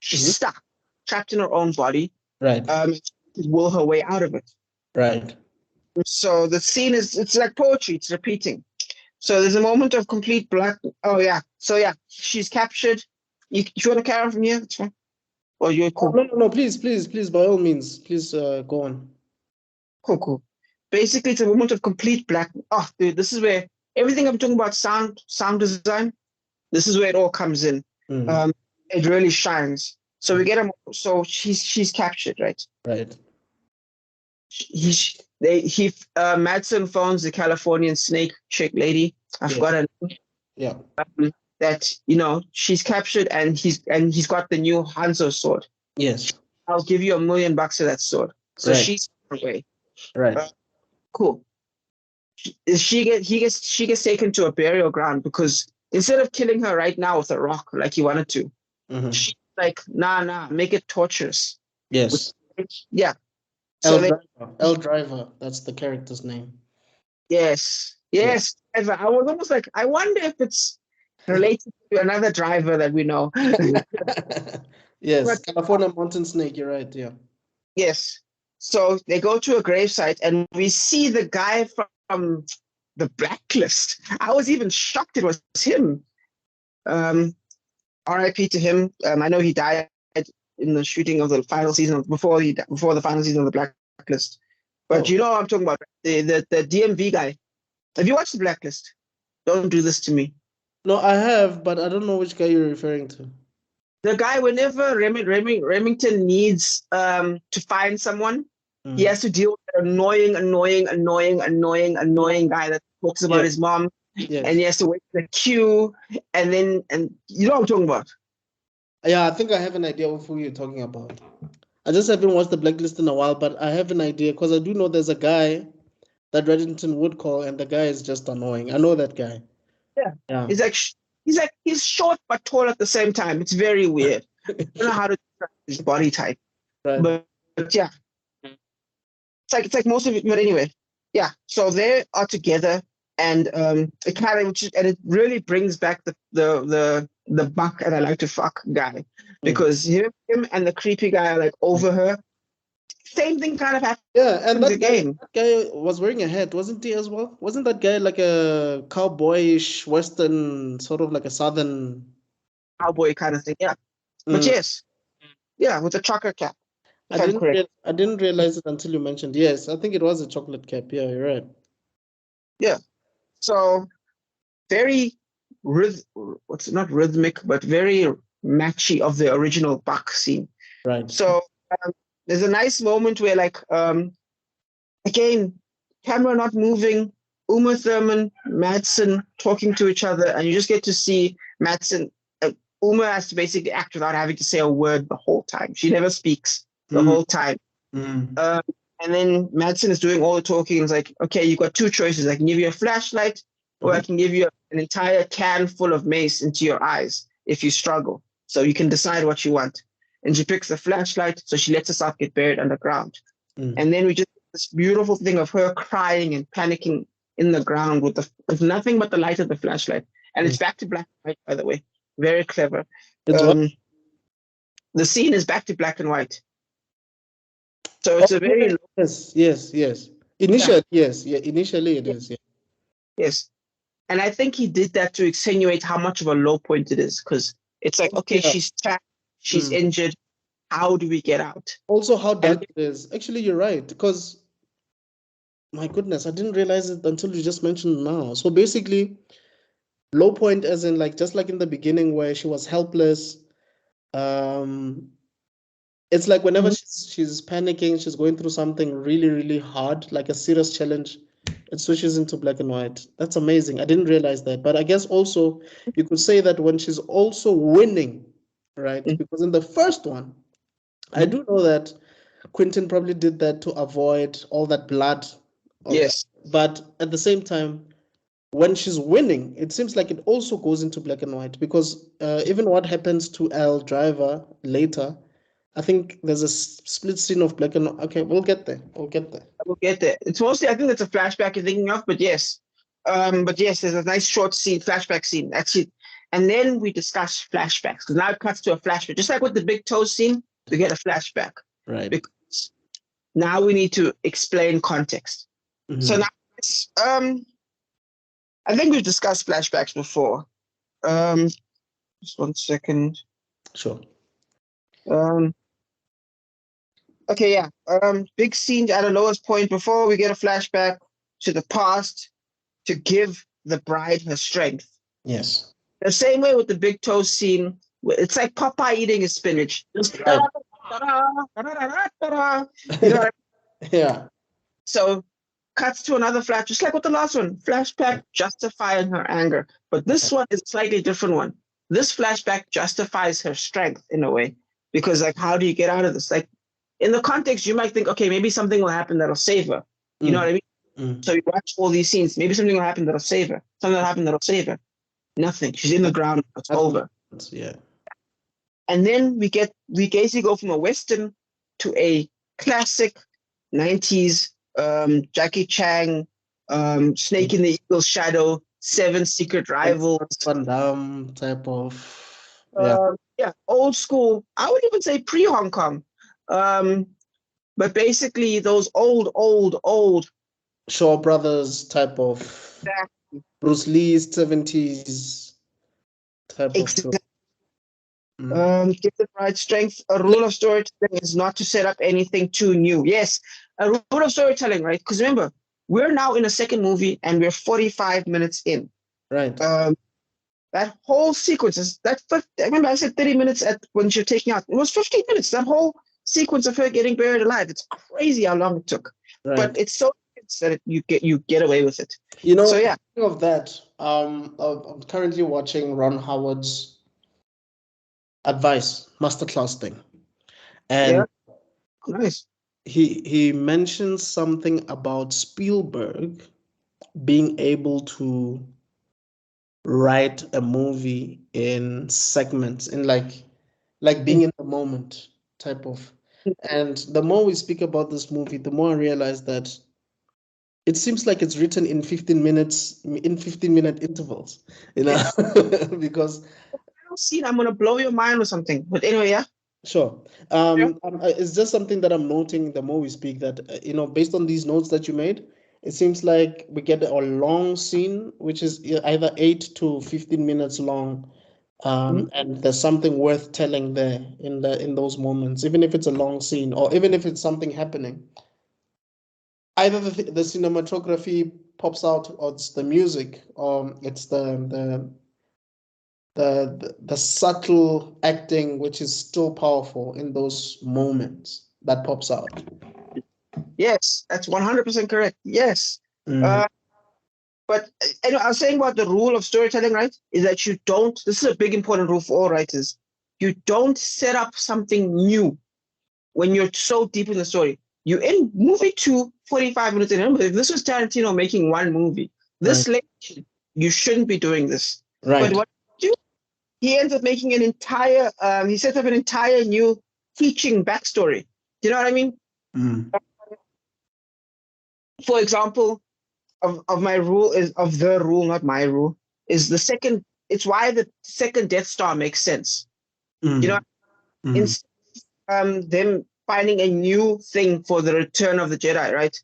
She's stuck, trapped in her own body. Right. She will her way out of it. Right. So the scene it's like poetry, it's repeating. So there's a moment of complete black. Oh, yeah. So, yeah, she's captured. You want to carry on from here? It's fine. Or you're cool? No, please, by all means, please go on. Cool. Basically, it's a moment of complete black. Oh, dude, this is where everything I'm talking about, sound design, this is where it all comes in. It really shines. So we get him. So she's captured, right? Right. Madsen phones the Californian snake chick lady. I forgot her name. Yeah. That she's captured and he's got the new Hanzo sword. Yes. I'll give you $1 million for that sword. So she's away. Right. Cool. She gets taken to a burial ground because instead of killing her right now with a rock like he wanted to, she's like, nah, make it torturous. Yes. Yeah. L Driver, that's the character's name. Yes. Driver. I was almost like, I wonder if it's related to another driver that we know. Yes, California mountain snake, you're right, yeah. Yes. So they go to a gravesite and we see the guy from the Blacklist. I was even shocked it was him. R.I.P. to him. I know he died in the shooting of the final season before the final season of the Blacklist. But you know what I'm talking about, the DMV guy. Have you watched the Blacklist? Don't do this to me. No, I have, but I don't know which guy you're referring to. The guy, whenever Remington needs to find someone, he has to deal with an annoying guy that talks about his mom, and he has to wait for the queue, and you know what I'm talking about. Yeah, I think I have an idea of who you're talking about. I just haven't watched the Blacklist in a while, but I have an idea because I do know there's a guy that Remington would call, and the guy is just annoying. I know that guy. Yeah. He's short but tall at the same time. It's very weird. I don't know how to describe his body type. Right. But yeah. It's like most of it, but anyway. Yeah. So they are together and it really brings back the Buck and I like to fuck guy. Because him and the creepy guy are like over her. Same thing kind of happened. Yeah, and that guy was wearing a hat, wasn't he, as well? Wasn't that guy like a cowboyish Western, sort of like a Southern cowboy kind of thing? Yeah. But yes. Yeah, with a trucker cap. if I'm correct. I didn't realize it until you mentioned. Yes, I think it was a chocolate cap. Yeah, you're right. Yeah. So very what's not rhythmic, but very matchy of the original Buck scene. Right. So there's a nice moment where, like, again, camera not moving, Uma Thurman, Madsen talking to each other, and you just get to see Madsen. Uma has to basically act without having to say a word the whole time. She never speaks the whole time. And then Madsen is doing all the talking. It's like, okay, you've got two choices. I can give you a flashlight, or I can give you an entire can full of mace into your eyes if you struggle. So you can decide what you want. And she picks the flashlight, so she lets herself get buried underground. And then we just this beautiful thing of her crying and panicking in the ground with nothing but the light of the flashlight. And it's back to black and white, by the way. Very clever. The scene is back to black and white. So it's a very yes. Initially, initially it is. Yeah. Yes. And I think he did that to extenuate how much of a low point it is, because it's like, okay, she's trapped, she's injured. How do we get out? Also, how dark it is. Actually, you're right, because my goodness, I didn't realize it until you just mentioned now. So basically, low point as in like just like in the beginning where she was helpless. It's like whenever she's panicking, she's going through something really, really hard, like a serious challenge, it switches into black and white. That's amazing. I didn't realize that. But I guess also you could say that when she's also winning, right? Because in the first one, I do know that Quentin probably did that to avoid all that blood. Yes. But at the same time, when she's winning, it seems like it also goes into black and white, because even what happens to Al Driver later, I think there's a split scene of black and white. Okay, we'll get there. We'll get there. It's mostly, I think it's a flashback you're thinking of, but yes. There's a nice short scene, flashback scene. That's it. And then we discuss flashbacks, because now it cuts to a flashback. Just like with the big toe scene, we get a flashback. Right. Because now we need to explain context. So now it's, I think we've discussed flashbacks before. Just 1 second. Sure. Okay, yeah. Big scene at the lowest point before we get a flashback to the past to give the bride her strength. Yes. The same way with the big toe scene. It's like Popeye eating his spinach. You know what I mean? Yeah. So cuts to another flash, just like with the last one. Flashback justifying her anger. But this one is a slightly different one. This flashback justifies her strength in a way. Because, like, how do you get out of this? Like, in the context, you might think, okay, maybe something will happen that'll save her. You know what I mean? So you watch all these scenes. Maybe something will happen that'll save her. Something will happen that'll save her. Nothing. She's in the ground. It's over. Yeah. And then we basically go from a Western to a classic 90s Jackie Chan, Snake in the Eagle's Shadow, Seven Secret Rivals. Van Damme type of. Yeah, old school. I would even say pre-Hong Kong. But basically those old Shaw Brothers type of. Exactly. Bruce Lee's 70s type of show. Give the bride strength. A rule of storytelling is not to set up anything too new. Yes, a rule of storytelling, right? Because remember, we're now in a second movie and we're 45 minutes in. Right. That whole sequence is remember I said 30 minutes when you're taking out. It was 15 minutes. That whole sequence of her getting buried alive. It's crazy how long it took. Right. But it's so that you get away with it. You know, so yeah. Speaking of that, I'm currently watching Ron Howard's advice masterclass thing, and nice. He mentions something about Spielberg being able to write a movie in segments, in like being in the moment type of. And the more we speak about this movie, the more I realize that it seems like it's written in 15 minute intervals, you know, because I'm going to blow your mind with something, but anyway, yeah. Sure. It's just something that I'm noting the more we speak that, based on these notes that you made, it seems like we get a long scene, which is either 8 to 15 minutes long, And there's something worth telling there in those moments, even if it's a long scene or even if it's something happening. Either the cinematography pops out, or it's the music, or it's the subtle acting, which is still powerful in those moments that pops out. Yes, that's 100% correct. Yes. Mm. But anyway, I was saying about the rule of storytelling, right? Is that you don't, this is a big important rule for all writers. You don't set up something new when you're so deep in the story. You in movie 2, 45 minutes in. Remember, if this was Tarantino making one movie, this late, you shouldn't be doing this. Right. But what you do, he ends up making an entire, he sets up an entire new teaching backstory. Do you know what I mean? Mm. For example, of my rule is of the rule, not my rule, is the second. It's why the second Death Star makes sense. Mm. You know, instead them finding a new thing for the Return of the Jedi, right?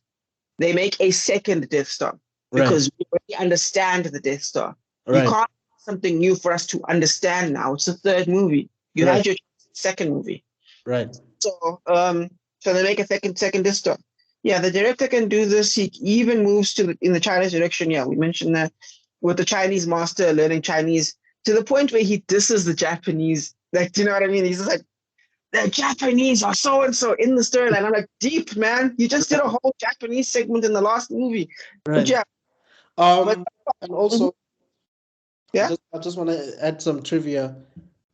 They make a second Death Star because we already understand the Death Star. You can't make something new for us to understand now. It's the third movie. You had your second movie. Right. So so they make a second Death Star. Yeah, the director can do this. He even moves in the Chinese direction. Yeah, we mentioned that with the Chinese master learning Chinese to the point where he disses the Japanese. Like, do you know what I mean? He's just like, the Japanese are so and so in the storyline. I'm like, deep man. You just did a whole Japanese segment in the last movie. Right. Yeah. And also, yeah, I just want to add some trivia.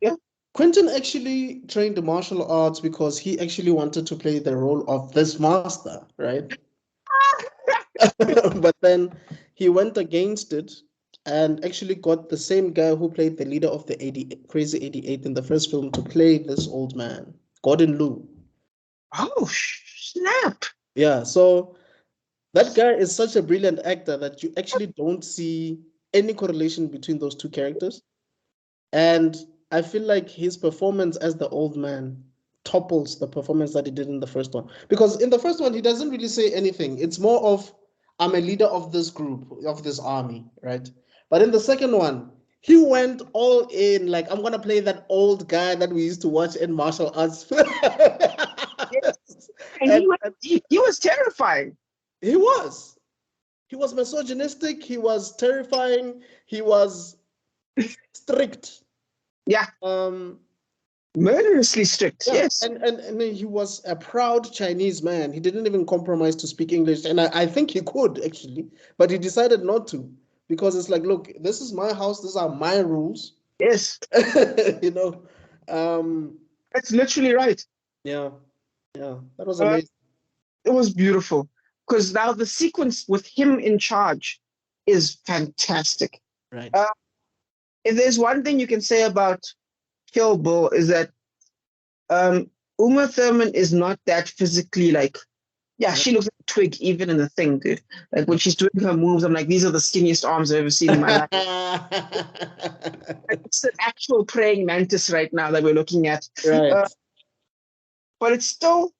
Yeah. Quentin actually trained martial arts because he actually wanted to play the role of this master, right? But then he went against it and actually got the same guy who played the leader of the Crazy 88 in the first film to play this old man, Gordon Liu. Oh, snap. Yeah, so that guy is such a brilliant actor that you actually don't see any correlation between those two characters. And I feel like his performance as the old man topples the performance that he did in the first one. Because in the first one, he doesn't really say anything. It's more of, I'm a leader of this group, of this army, right? But in the second one, he went all in, like, I'm going to play that old guy that we used to watch in martial arts. Yes. And he was terrifying. He was. He was misogynistic. He was terrifying. He was strict. Yeah. Murderously strict. Yeah. Yes. And he was a proud Chinese man. He didn't even compromise to speak English. And I think he could actually, but he decided not to because it's like, look, this is my house. These are my rules. Yes. You know, that's literally right. Yeah. Yeah. That was amazing. It was beautiful because now the sequence with him in charge is fantastic. Right. If there's one thing you can say about Kill Bill is that Uma Thurman is not that physically like, yeah, she looks like a twig even in the thing, dude. Like when she's doing her moves, I'm like, these are the skinniest arms I've ever seen in my life. It's an actual praying mantis right now that we're looking at. Right. But it's still,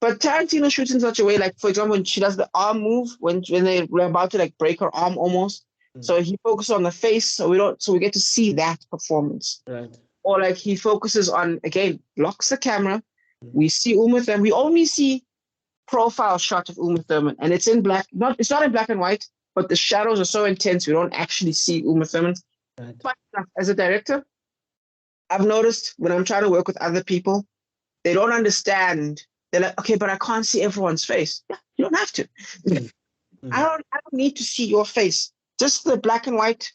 but Tarantino shoots in such a way, like for example, when she does the arm move, when they're about to like break her arm almost. So he focuses on the face, so we get to see that performance. Right. Or like he focuses on, again, locks the camera. We see Uma Thurman. We only see profile shot of Uma Thurman, and it's in black. It's not in black and white, but the shadows are so intense we don't actually see Uma Thurman. Right. But as a director, I've noticed when I'm trying to work with other people, they don't understand. They're like, okay, but I can't see everyone's face. Yeah, you don't have to. I don't need to see your face. Just the black and white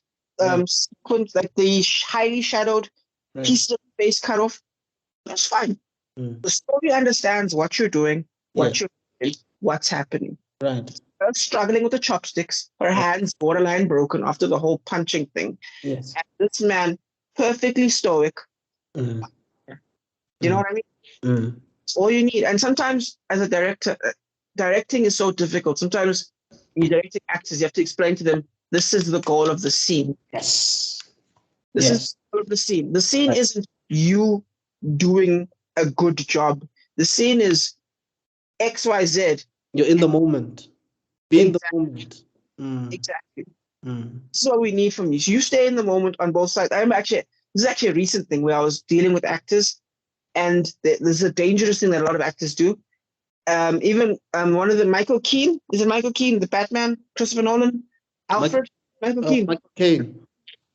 sequence, like the highly shadowed piece of the face cut off. That's fine. The story understands what you're doing, what's happening. Right. Her struggling with the chopsticks, her hands borderline broken after the whole punching thing. Yes. And this man, perfectly stoic. You know what I mean? It's all you need. And sometimes, as a director, directing is so difficult. Sometimes, when you're directing actors, you have to explain to them, this is the goal of the scene. Yes. This is the goal of the scene. The scene isn't you doing a good job. The scene is XYZ. You're in the moment. Be in the moment. Exactly. This is what we need from you. So you stay in the moment on both sides. I'm actually, this is actually a recent thing where I was dealing with actors, and there's a dangerous thing that a lot of actors do. Even one of the Michael Keaton, is it Michael Keaton, the Batman, Christopher Nolan, Alfred, Michael Keaton. Michael Caine.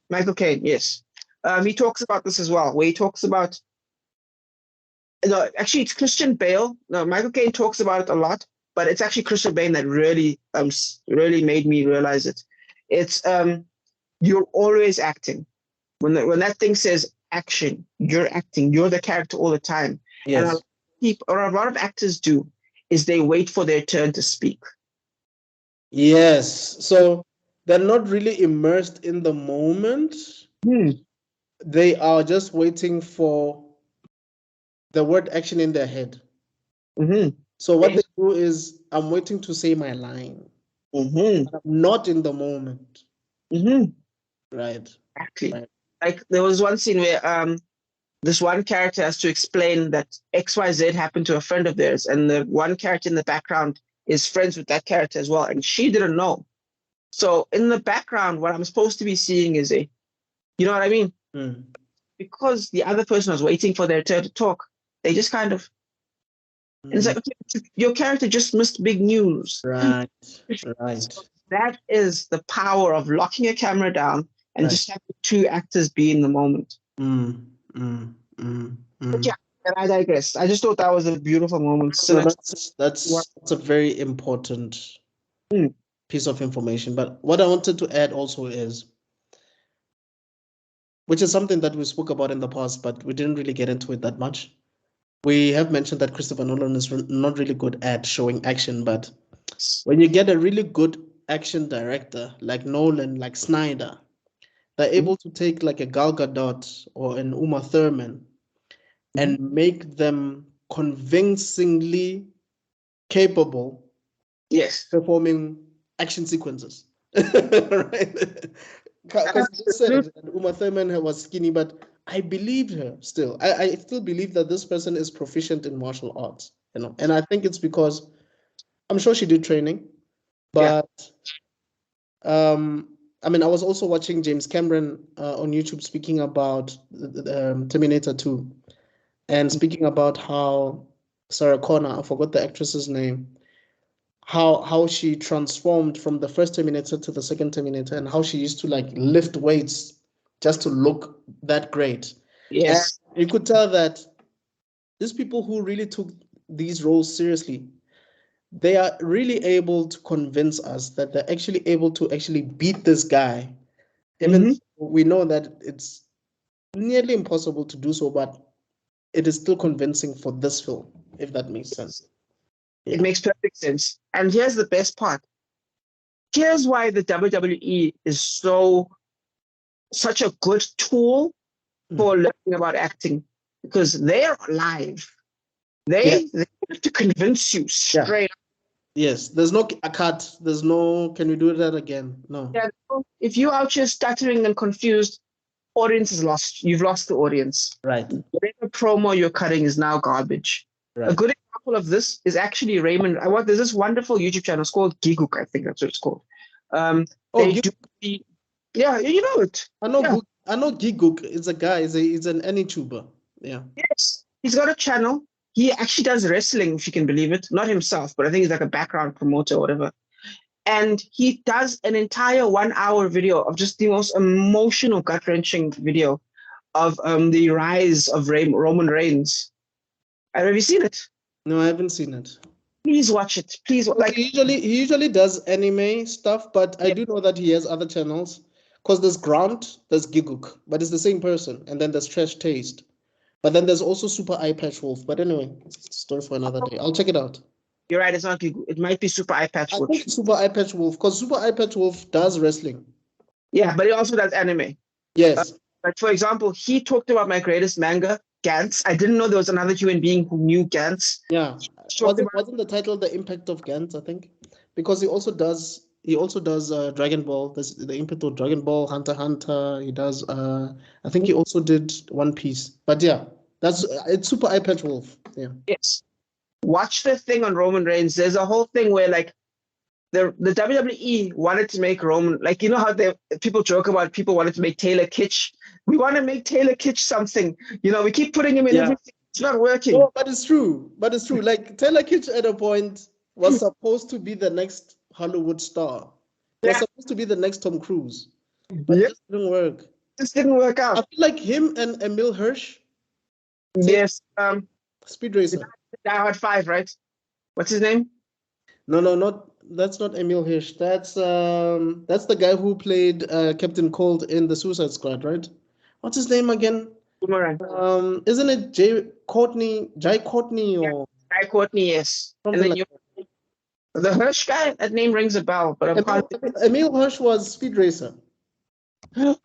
Michael Caine, yes. He talks about this as well, where he talks about, no, actually it's Christian Bale. No, Michael Caine talks about it a lot, but it's actually Christian Bale that really made me realize it. It's you're always acting. When that thing says action, you're acting. You're the character all the time. Yes. And a lot of actors do is they wait for their turn to speak. Yes. So they're not really immersed in the moment. They are just waiting for the word action in their head. So what they do is, I'm waiting to say my line. I'm not in the moment. Right. Exactly. Right. Like there was one scene where this one character has to explain that XYZ happened to a friend of theirs, and the one character in the background is friends with that character as well, and she didn't know. So in the background, what I'm supposed to be seeing is you know what I mean? Because the other person was waiting for their turn to talk, they just kind of, and it's like, okay, your character just missed big news. Right. So that is the power of locking a camera down and just having two actors be in the moment. But yeah, and I digress. I just thought that was a beautiful moment. So that's a very important piece of information. But what I wanted to add also is, which is something that we spoke about in the past, but we didn't really get into it that much. We have mentioned that Christopher Nolan is not really good at showing action, but when you get a really good action director like Nolan, like Snyder, they're able to take like a Gal Gadot or an Uma Thurman and make them convincingly capable performing action sequences. Right? Because you said that Uma Thurman was skinny, but I believed her still. I still believe that this person is proficient in martial arts, you know, and I think it's because I'm sure she did training, but I mean, I was also watching James Cameron on YouTube speaking about Terminator 2, and speaking about how Sarah Connor, I forgot the actress's name, how she transformed from the first Terminator to the second Terminator, and how she used to like lift weights just to look that great. Yes. And you could tell that these people who really took these roles seriously, they are really able to convince us that they're actually able to actually beat this guy. Even though we know that it's nearly impossible to do so, but it is still convincing for this film, if that makes sense. It makes perfect sense. And here's the best part. Here's why the WWE is such a good tool for learning about acting, because they're live. They have to convince you straight up. Yes, there's no a cut. There's no, can we do that again? No. Yeah, if you're out here stuttering and confused, audience is lost. You've lost the audience. Right. Whatever promo you're cutting is now garbage. Right. A good example of this is actually Raymond. There's this wonderful YouTube channel. It's called Gigook, I think that's what it's called. Yeah, you know it. I know. I know Gigook is a guy. He's an AnyTuber. Yeah. Yes, he's got a channel. He actually does wrestling, if you can believe it. Not himself, but I think he's like a background promoter or whatever. And he does an entire 1 hour video of just the most emotional, gut-wrenching video of the rise of Roman Reigns. Have you seen it? No, I haven't seen it. Please watch it. Please. He usually does anime stuff, but I do know that he has other channels. Because there's Grant, there's Gigook, but it's the same person. And then there's Trash Taste. But then there's also Super Eye Patch Wolf. But anyway, it's a story for another day. I'll check it out. You're right, it's not Gigook. It might be Super Eye Patch Wolf. I think Super Eye Patch Wolf, because Super Eye Patch Wolf does wrestling. Yeah, but he also does anime. Yes. But for example, he talked about my greatest manga, Gantz. I didn't know there was another human being who knew Gantz. Yeah. Wasn't the title The Impact of Gantz, I think? Because he also does Dragon Ball. There's the Impact of Dragon Ball, Hunter x Hunter. He does I think he also did One Piece. But yeah, it's Super Eye Patch Wolf. Yeah. Yes. Watch the thing on Roman Reigns. There's a whole thing where like the WWE wanted to make Roman, like, you know how people joke about people wanted to make Taylor Kitsch? We want to make Taylor Kitsch something. You know, we keep putting him in everything. It's not working. No, but it's true. Like Taylor Kitsch at a point was supposed to be the next Hollywood star. He was supposed to be the next Tom Cruise. But it just didn't work. This didn't work out. I feel like him and Emil Hirsch. Yes. Speed Racer. Die Hard 5, right? What's his name? No, that's not Emil Hirsch. That's the guy who played Captain Cold in the Suicide Squad, right? What's his name again? Boomerang. Isn't it Jai Courtney or Jai Courtney, yes. And then the Hirsch guy, that name rings a bell, but Emil Hirsch was Speed Racer.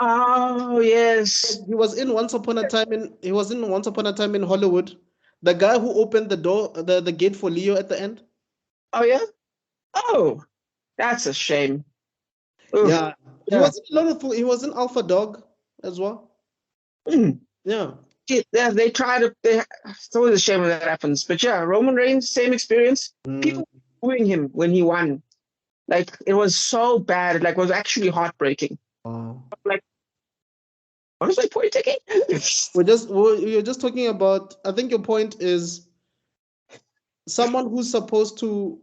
Oh yes. He was in Once Upon a Time in Hollywood. The guy who opened the door, the gate for Leo at the end. Oh yeah? Oh, that's a shame. Oof. Yeah. He was in Alpha Dog as well. Yeah. They try to. It's always a shame when that happens. But yeah, Roman Reigns, same experience. People booing him when he won. Like, it was so bad. Like, it was actually heartbreaking. Like, what is my point again? You're just talking about. I think your point is someone who's supposed to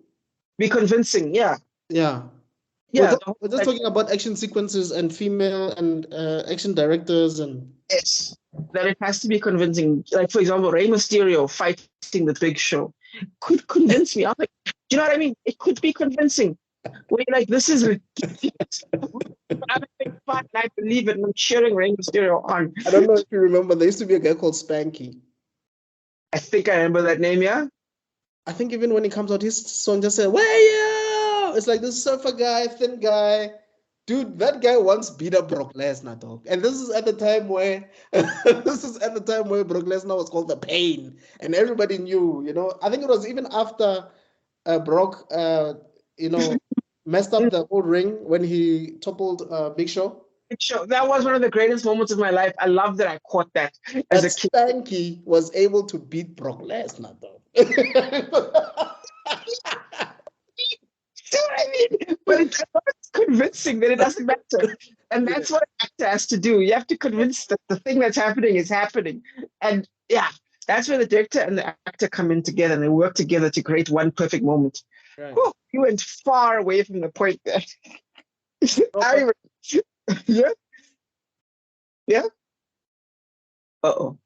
be convincing. Yeah. We're just talking about action sequences and female and action directors and. Yes, that it has to be convincing. Like, for example, Rey Mysterio fighting the Big Show could convince me. I'm like, do you know what I mean? It could be convincing. Where you're like, this is ridiculous. I'm having fun and I believe it and I'm cheering Rey Mysterio on. I don't know if you remember, there used to be a guy called Spanky. I think I remember that name, yeah? I think even when he comes out, his song just said, "Where you?" It's like this surfer guy, thin guy. Dude, that guy once beat up Brock Lesnar, dog. And this is at the time where Brock Lesnar was called the Pain. And everybody knew, you know. I think it was even after Brock messed up the whole ring when he toppled Big Show. Big Show. That was one of the greatest moments of my life. I love that I caught that as a kid. Spanky was able to beat Brock Lesnar, though. See what I mean? But it's convincing that it doesn't matter. And that's what an actor has to do. You have to convince that the thing that's happening is happening. And yeah, that's where the director and the actor come in together and they work together to create one perfect moment. Right. Whew, you went far away from the point there. Yeah? Yeah? Uh-oh.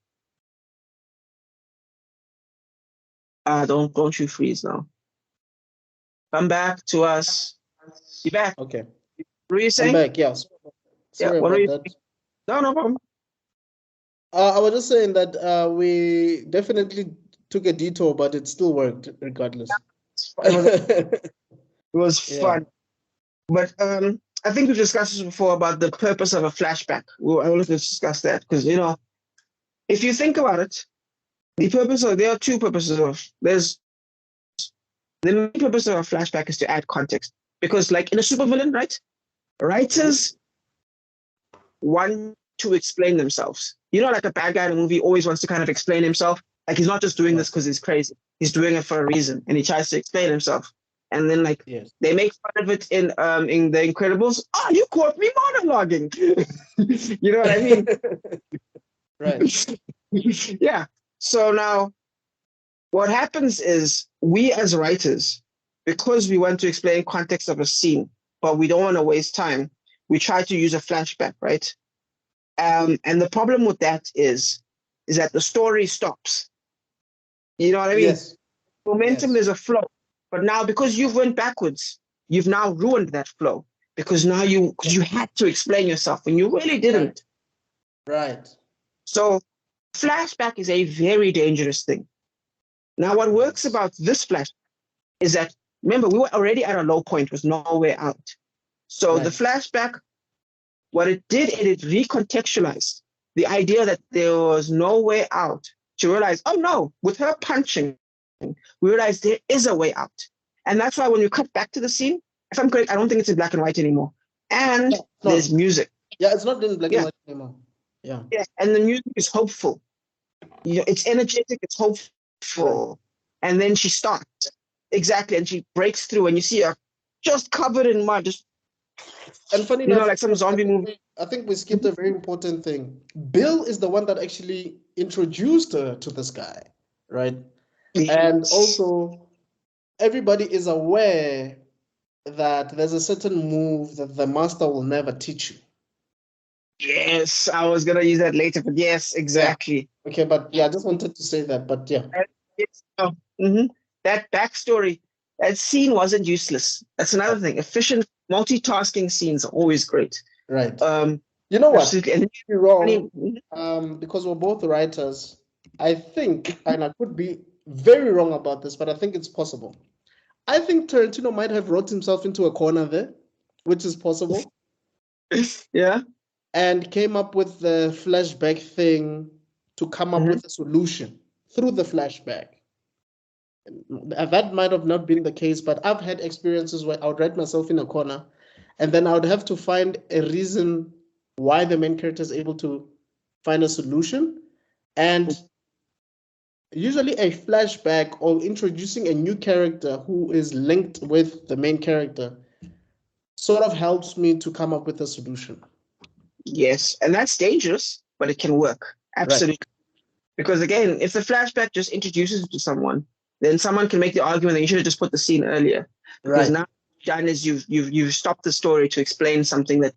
Don't you freeze now. Come back to us. You back? Okay. What were you saying? I'm back, yeah. Sorry what about are you that. saying? No problem. I was just saying that we definitely took a detour, but it still worked regardless. It was fun. But I think we've discussed this before about the purpose of a flashback. I will discuss that because, you know, if you think about it, there are two purposes. The main purpose of a flashback is to add context. Because, like in a supervillain, right? Writers want to explain themselves. You know, like a bad guy in a movie always wants to kind of explain himself. Like, he's not just doing this because he's crazy. He's doing it for a reason, and he tries to explain himself. And then, like, they make fun of it in The Incredibles. Oh, you caught me monologuing. You know what I mean? Right. Yeah. So now, what happens is we as writers, because we want to explain context of a scene, but we don't want to waste time, we try to use a flashback, right? And the problem with that is that the story stops. You know what I mean? Yes. Momentum, there's a flow. But now, because you've went backwards, you've now ruined that flow. Because now you had to explain yourself when you really didn't. Right. So flashback is a very dangerous thing. Now, what works about this flashback is that, remember, we were already at a low point with no way out. So the flashback, what it did, it recontextualized the idea that there was no way out to realize, oh no, with her punching, we realized there is a way out. And that's why when you cut back to the scene, if I'm correct, I don't think it's in black and white anymore. And there's music. Yeah, it's not in black and white anymore. Yeah. Yeah, and the music is hopeful. You know, it's energetic, it's hopeful. And then she starts. Exactly. And she breaks through and you see her just covered in mud. Just, And funny you know, enough, like some zombie movie. I think we skipped a very important thing. Bill is the one that actually introduced her to this guy, right? And also, everybody is aware that there's a certain move that the master will never teach you. Yes, I was gonna use that later, but yes, exactly. Okay, but yeah, I just wanted to say that, but yeah. Yes, that backstory, that scene wasn't useless. That's another thing. Efficient multitasking scenes are always great. Right. You know what? Absolutely. And you're wrong. Because we're both writers, I think, and I could be very wrong about this, but I think it's possible. I think Tarantino might have wrote himself into a corner there, which is possible. Yeah. And came up with the flashback thing to come up with a solution through the flashback. That might have not been the case, but I've had experiences where I would write myself in a corner and then I would have to find a reason why the main character is able to find a solution. And usually a flashback or introducing a new character who is linked with the main character sort of helps me to come up with a solution. Yes, and that's dangerous, but it can work. Absolutely. Right. Because again, if the flashback just introduces you to someone, then someone can make the argument that you should have just put the scene earlier. Because now done is you've stopped the story to explain something that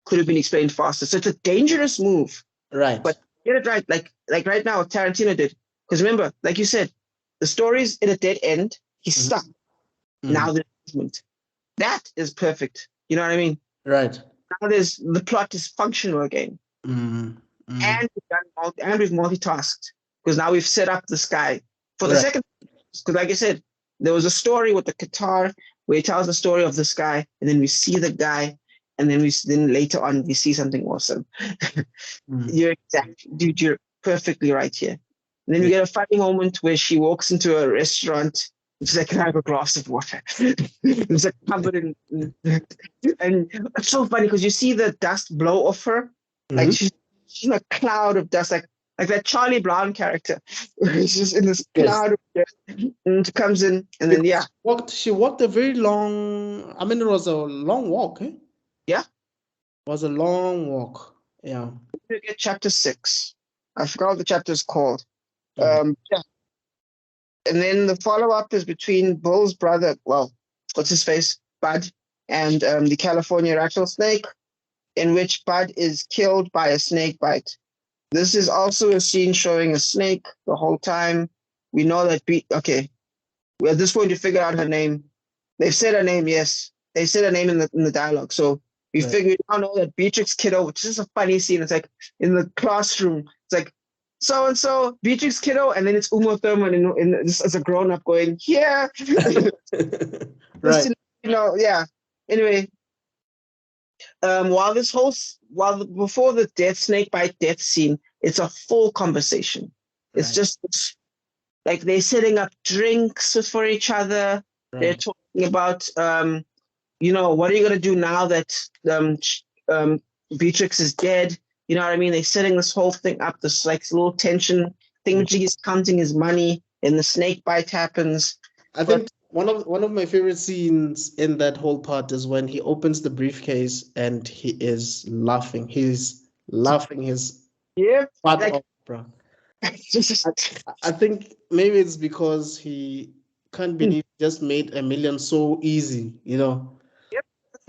could have been explained faster. So it's a dangerous move. Right. But get it right, like right now, Tarantino did. Because remember, like you said, the story's in a dead end. He's stuck. Now the movement. That is perfect. You know what I mean? Right. Now the plot is functional again. And we've multitasked because now we've set up this guy for the second. Because like I said, there was a story with the guitar where he tells the story of this guy, and then we see the guy, and then later on we see something awesome. You're perfectly right here. And then we get a funny moment where she walks into a restaurant. She's like, "Can I have a glass of water?" It's like covered in, and it's so funny because you see the dust blow off her, like she's in a cloud of dust, like that Charlie Brown character. She's just in this cloud of dust, and she comes in, and then she walked a very long. I mean, it was a long walk. Eh? Yeah, it was a long walk. Yeah. We get chapter 6. I forgot what the chapter is called. And then the follow-up is between Bill's brother, what's his face, Bud, and the California rattlesnake, in which Bud is killed by a snake bite. This is also a scene showing a snake the whole time. We know that, we're at this point to figure out her name. They've said her name, yes. They said her name in the dialogue. So we now know that Beatrix Kiddo, which is a funny scene. It's like in the classroom, it's like, so-and-so, Beatrix Kiddo, and then it's Uma Thurman as a grown-up going, yeah. Right. Anyway, before the snake bite death scene, it's a full conversation. It's just like they're setting up drinks for each other. Right. They're talking about, what are you going to do now that Beatrix is dead? You know what I mean? They're setting this whole thing up, this like little tension thing. He's counting his money, and the snake bite happens. I think one of my favorite scenes in that whole part is when he opens the briefcase and he is laughing. He's laughing his butt off, bro. I think maybe it's because he can't believe he just made $1 million so easy, you know. Yep. It's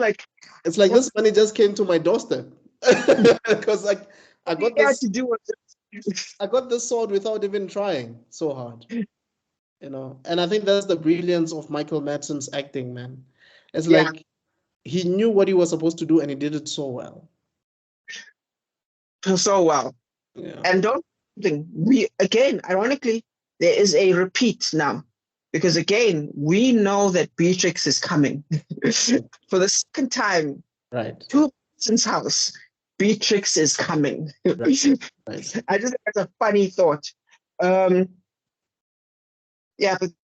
like this money just came to my doorstep. Because I got this sword without even trying so hard, you know. And I think that's the brilliance of Michael Madsen's acting, man. It's like he knew what he was supposed to do and he did it so well. Yeah. And ironically, there is a repeat now, because again we know that Beatrix is coming for the second time. Right. To Madsen's house. Beatrix is coming. Right. I just think that's a funny thought. But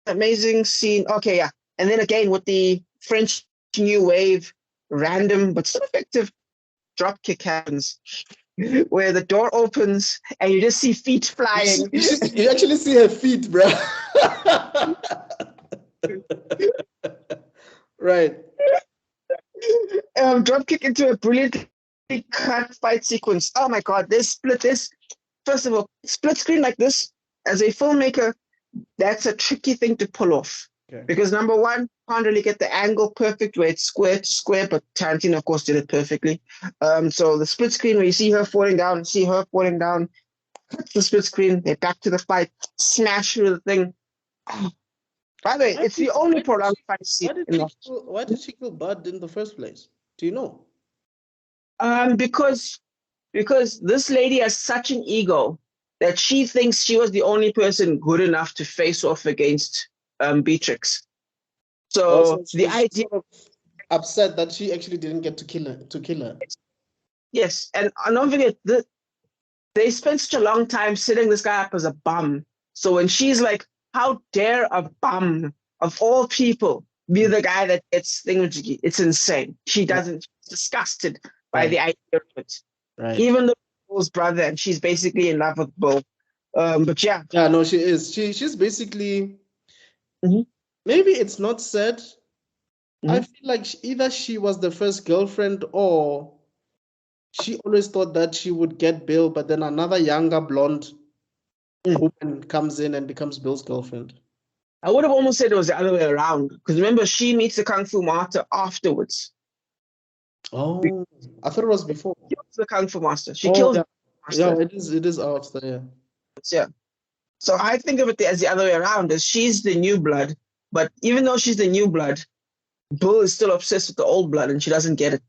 amazing scene. Okay, yeah. And then again with the French New Wave, random but still effective drop kick happens, where the door opens and you just see feet flying. You actually see her feet, bro. Right. Drop kick into a brilliantly cut fight sequence. Oh my god, first of all, split screen like this, as a filmmaker, that's a tricky thing to pull off. Okay. Because number one, can't really get the angle perfect where it's square to square, but Tarantino, of course, did it perfectly. So the split screen where you see her falling down, the split screen, they're back to the fight, smash through the thing. By the way, it's the only prolonged fight scene. Why did she kill Bud in the first place? Do you know? Because this lady has such an ego that she thinks she was the only person good enough to face off against Beatrix. So she's the idea, sort of upset that she actually didn't get to kill her. yes, and don't forget they spent such a long time setting this guy up as a bum. So when she's like, "How dare a bum of all people be the guy that gets thingamajiggy?" It's insane. She doesn't. She's disgusted by the idea of it. Right. Even though Bill's brother, and she's basically in love with Bill. But yeah. Yeah, no, she is. She's basically. Mm-hmm. Maybe it's not said. Mm-hmm. I feel like either she was the first girlfriend or she always thought that she would get Bill, but then another younger blonde woman comes in and becomes Bill's girlfriend. I would have almost said it was the other way around. Because remember, she meets the Kung Fu Master afterwards. Oh, I thought it was before. She kills the Kung Fu Master. She kills yeah. the Master. Yeah, it is after, yeah. Yeah. So I think of it as the other way around, as she's the new blood, but even though she's the new blood, Bill is still obsessed with the old blood and she doesn't get it.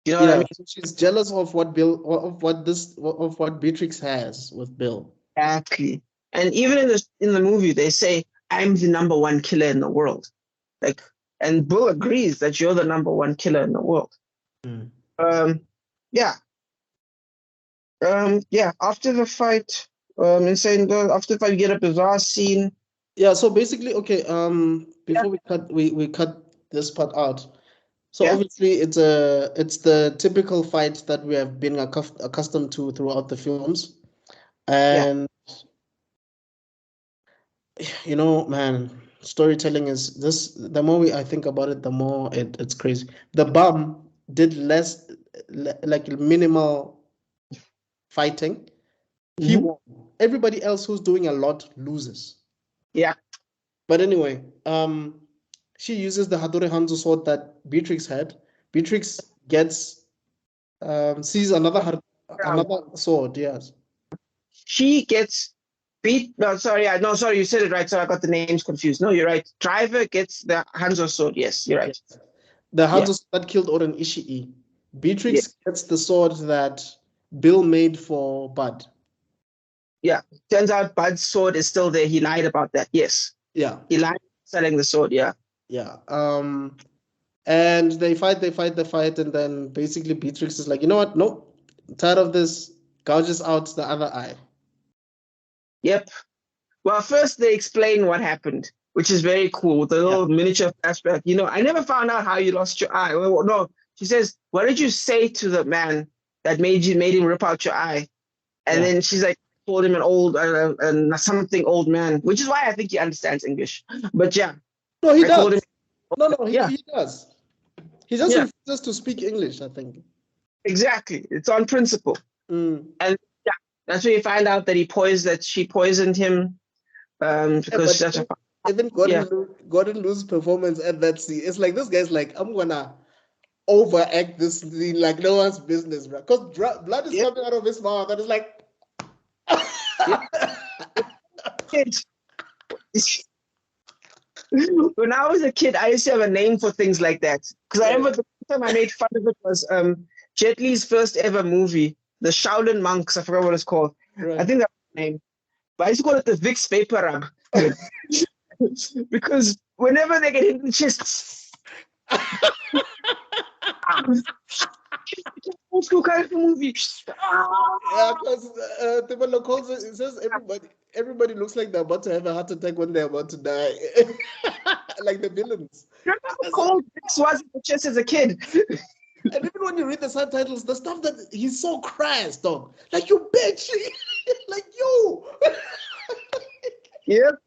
You know what I mean? So she's jealous of what what Beatrix has with Bill. Exactly. And even in the movie, they say, "I'm the number one killer in the world." And Bill agrees that you're the number one killer in the world. Yeah. After the fight, Insane Girl, after the fight, we get a bizarre scene. Yeah, so basically, okay, before we cut this part out. So obviously it's the typical fight that we have been accustomed to throughout the films. And you know, man, storytelling is this. The more I think about it, the more it's crazy. The bum did less, like minimal fighting. He won. Everybody else who's doing a lot loses. Yeah. But anyway, she uses the Hattori Hanzo sword that Beatrix had. Beatrix gets sees another sword. Yes. She gets beat. No, sorry, you said it right. So I got the names confused. No, you're right. Driver gets the Hanzo sword. Yes, you're right. The Hanzo sword that killed Oren Ishii. Beatrix gets the sword that Bill made for Bud. Yeah. Turns out Bud's sword is still there. He lied about that. Yes. Yeah. He lied selling the sword. Yeah. Yeah. And they fight, and then basically Beatrix is like, you know what? Nope. I'm tired of this. Gouges out the other eye. Yep. Well, first they explain what happened, which is very cool. The little miniature flashback. You know, I never found out how you lost your eye. Well, no, she says, "What did you say to the man that made him rip out your eye?" And then she's like, "Called him an old something old man," which is why I think he understands English. But yeah, no, he does. He does. He just refuses to speak English, I think. Exactly. It's on principle. And that's where you find out that she poisoned him because she's such a... Even Gordon Liu's performance at that scene, it's like this guy's like, I'm gonna overact this scene like no one's business, bro. Because blood is coming out of his mouth, and it's like... When I was a kid, I used to have a name for things like that. Because I remember the time I made fun of it was Jet Li's first ever movie, The Shaolin Monks. I forgot what it's called. Right. I think that's the name. But I used to call it the Vicks Vapor Rub. Because whenever they get hit in the chest... old school kind of movie. Yeah, because Tebalo calls it says everybody looks like they're about to have a heart attack when they're about to die. Like the villains. Remember how cold Vicks was in the chest as a kid? And even when you read the subtitles, the stuff that he's so crass, dog. Like, you bitch. Like, you. Yep.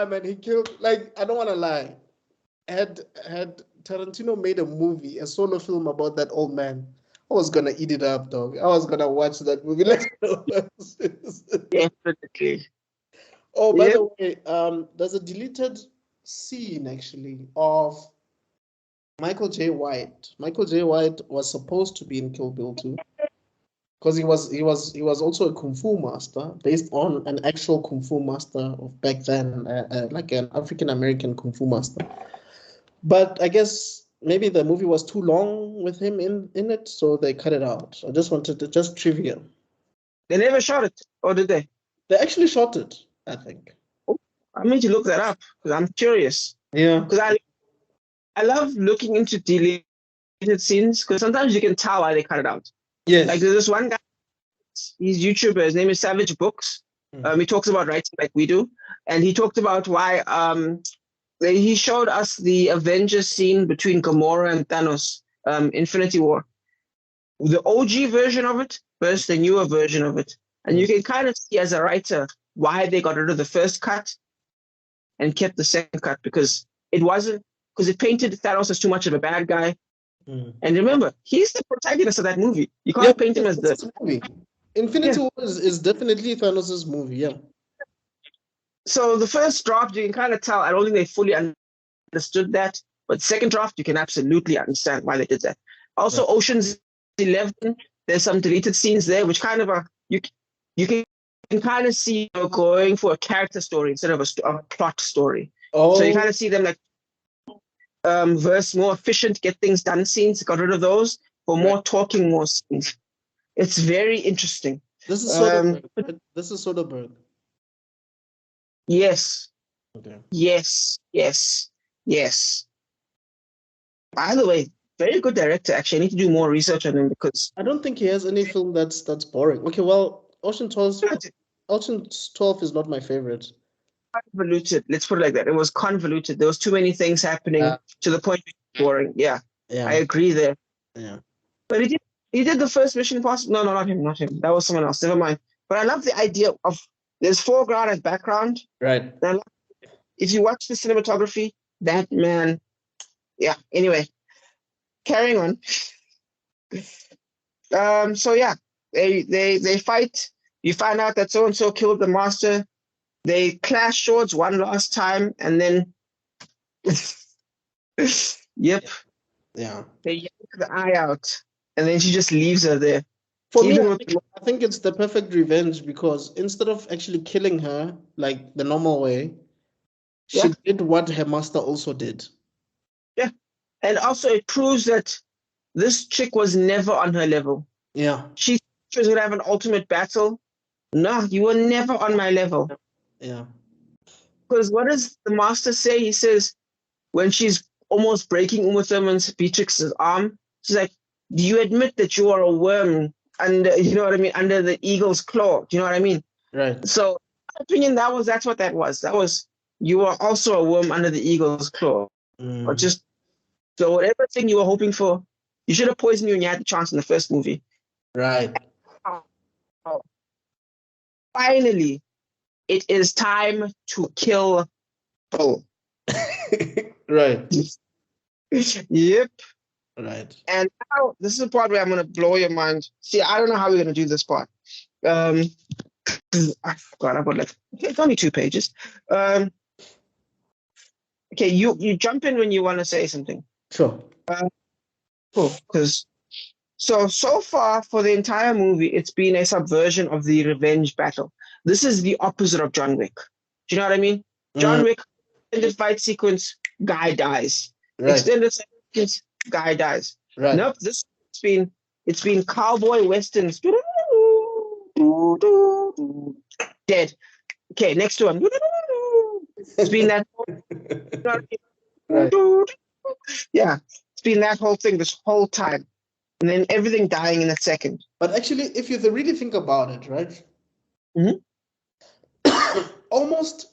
Man, he killed. Like, I don't want to lie. Had Tarantino made a movie, a solo film about that old man, I was gonna eat it up, dog. I was gonna watch that movie. Let's go. Definitely. Oh, by Yep. the way, there's a deleted scene actually of Michael J. White. Michael J. White was supposed to be in Kill Bill 2 because he was also a kung fu master based on an actual kung fu master of back then, like an African American kung fu master. But I guess maybe the movie was too long with him in it, so they cut it out. I just wanted to just trivia. They never shot it, or did they? They actually shot it, I think. I need to look that up because I'm curious. Yeah. Because I love looking into deleted scenes because sometimes you can tell why they cut it out. Yes. Like there's this one guy, he's YouTuber, his name is Savage Books. He talks about writing like we do, and he talked about why he showed us the Avengers scene between Gamora and Thanos, Infinity War. The OG version of it versus the newer version of it. And you can kind of see as a writer why they got rid of the first cut and kept the second cut because it painted Thanos as too much of a bad guy. And remember, he's the protagonist of that movie. You can't paint him as the movie. Infinity War is definitely Thanos' movie, yeah. So the first draft, you can kind of tell. I don't think they fully understood that. But second draft, you can absolutely understand why they did that. Also, right. Ocean's 11, there's some deleted scenes there, which kind of you can kind of see going for a character story instead of a plot story. Oh. So you kind of see them like verse more efficient, get things done scenes. Got rid of those for more talking, more scenes. It's very interesting. This is Soderbergh. This is Soderbergh. Yes. Okay. Yes. By the way, very good director. Actually, I need to do more research on him because I don't think he has any film that's boring. Okay, well, Ocean 12 is not my favorite. Convoluted. Let's put it like that. It was convoluted. There was too many things happening to the point of boring. Yeah, I agree there. Yeah. But he did the first Mission Impossible. No, not him. That was someone else. Never mind. But I love the idea of there's foreground and background. Right. And if you watch the cinematography, that man. Yeah. Anyway, carrying on. So yeah, they fight. You find out that so and so killed the master. They clash swords one last time, and then yep. Yeah. They yank the eye out, and then she just leaves her there. For me, I think it's the perfect revenge because instead of actually killing her like the normal way, she did what her master also did. Yeah. And also it proves that this chick was never on her level. Yeah. She was going to have an ultimate battle. No, you were never on my level. Yeah. Because what does the master say? He says, when she's almost breaking Uma Thurman's Beatrix's arm, she's like, do you admit that you are a worm under, you know what I mean, under the eagle's claw? Do you know what I mean? Right. So, in my opinion, that's what that was. That was, you are also a worm under the eagle's claw. Or just, so whatever thing you were hoping for, you should have poisoned you when you had the chance in the first movie. Right. Finally, it is time to kill Bill. Right. Yep. Right. And now this is the part where I'm going to blow your mind. See, I don't know how we're going to do this part. I forgot about like, it's only 2 pages. Okay, you jump in when you want to say something. Sure. Cool. Because so far for the entire movie, it's been a subversion of the revenge battle. This is the opposite of John Wick. Do you know what I mean? John Wick, extended fight sequence, guy dies. Right. Extended sequence, guy dies. Right. Nope. It's been cowboy westerns. Dead. Okay, next one. It's been that. Right. Yeah, it's been that whole thing this whole time, and then everything dying in a second. But actually, if you really think about it, right? Almost.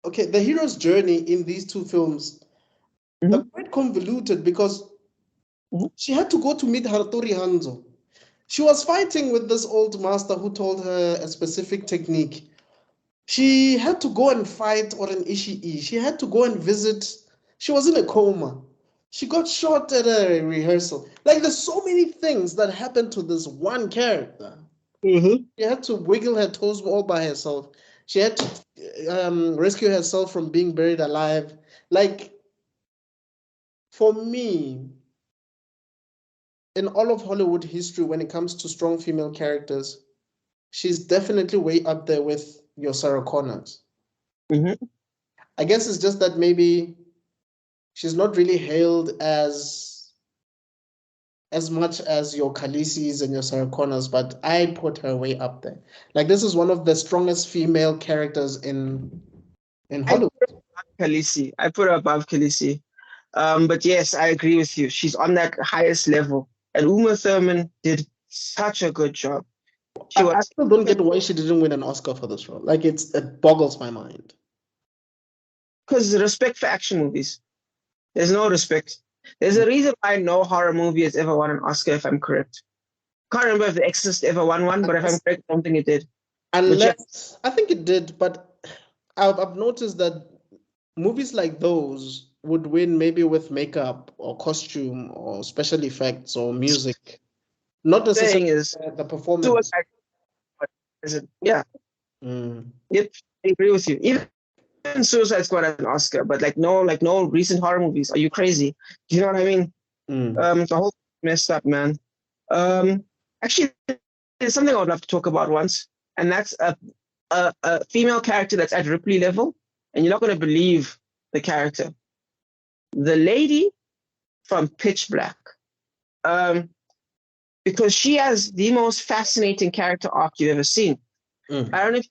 Okay, the hero's journey in these 2 films are quite convoluted because she had to go to meet Hattori Hanzo. She was fighting with this old master who told her a specific technique. She had to go and fight Oren Ishii. She had to go and visit. She was in a coma. She got shot at a rehearsal. Like, there's so many things that happened to this one character. Mm-hmm. She had to wiggle her toes all by herself. She had to rescue herself from being buried alive. Like, for me, in all of Hollywood history, when it comes to strong female characters, she's definitely way up there with your Sarah Connors. Mm-hmm. I guess it's just that maybe she's not really hailed as much as your Khaleesi's and your Sarah Connors, but I put her way up there. Like, this is one of the strongest female characters in Hollywood. Khaleesi. I put her above Khaleesi. But yes, I agree with you. She's on that highest level. And Uma Thurman did such a good job. I still don't get why she didn't win an Oscar for this role. Like, it boggles my mind. Because respect for action movies. There's no respect. There's a reason why no horror movie has ever won an Oscar, if I'm correct. Can't remember if The Exorcist ever won one, but if I'm correct, I don't think it did. Unless, I think it did, but I've noticed that movies like those would win maybe with makeup or costume or special effects or music. Not necessarily the performance. Yeah. Mm. Yep, I agree with you. Even Suicide Squad has an Oscar, but no recent horror movies. Are you crazy? Do you know what I mean? Mm. The whole messed up, man. Actually, there's something I would love to talk about once, and that's a female character that's at Ripley level, and you're not going to believe the character. The lady from Pitch Black. Because she has the most fascinating character arc you've ever seen. I don't know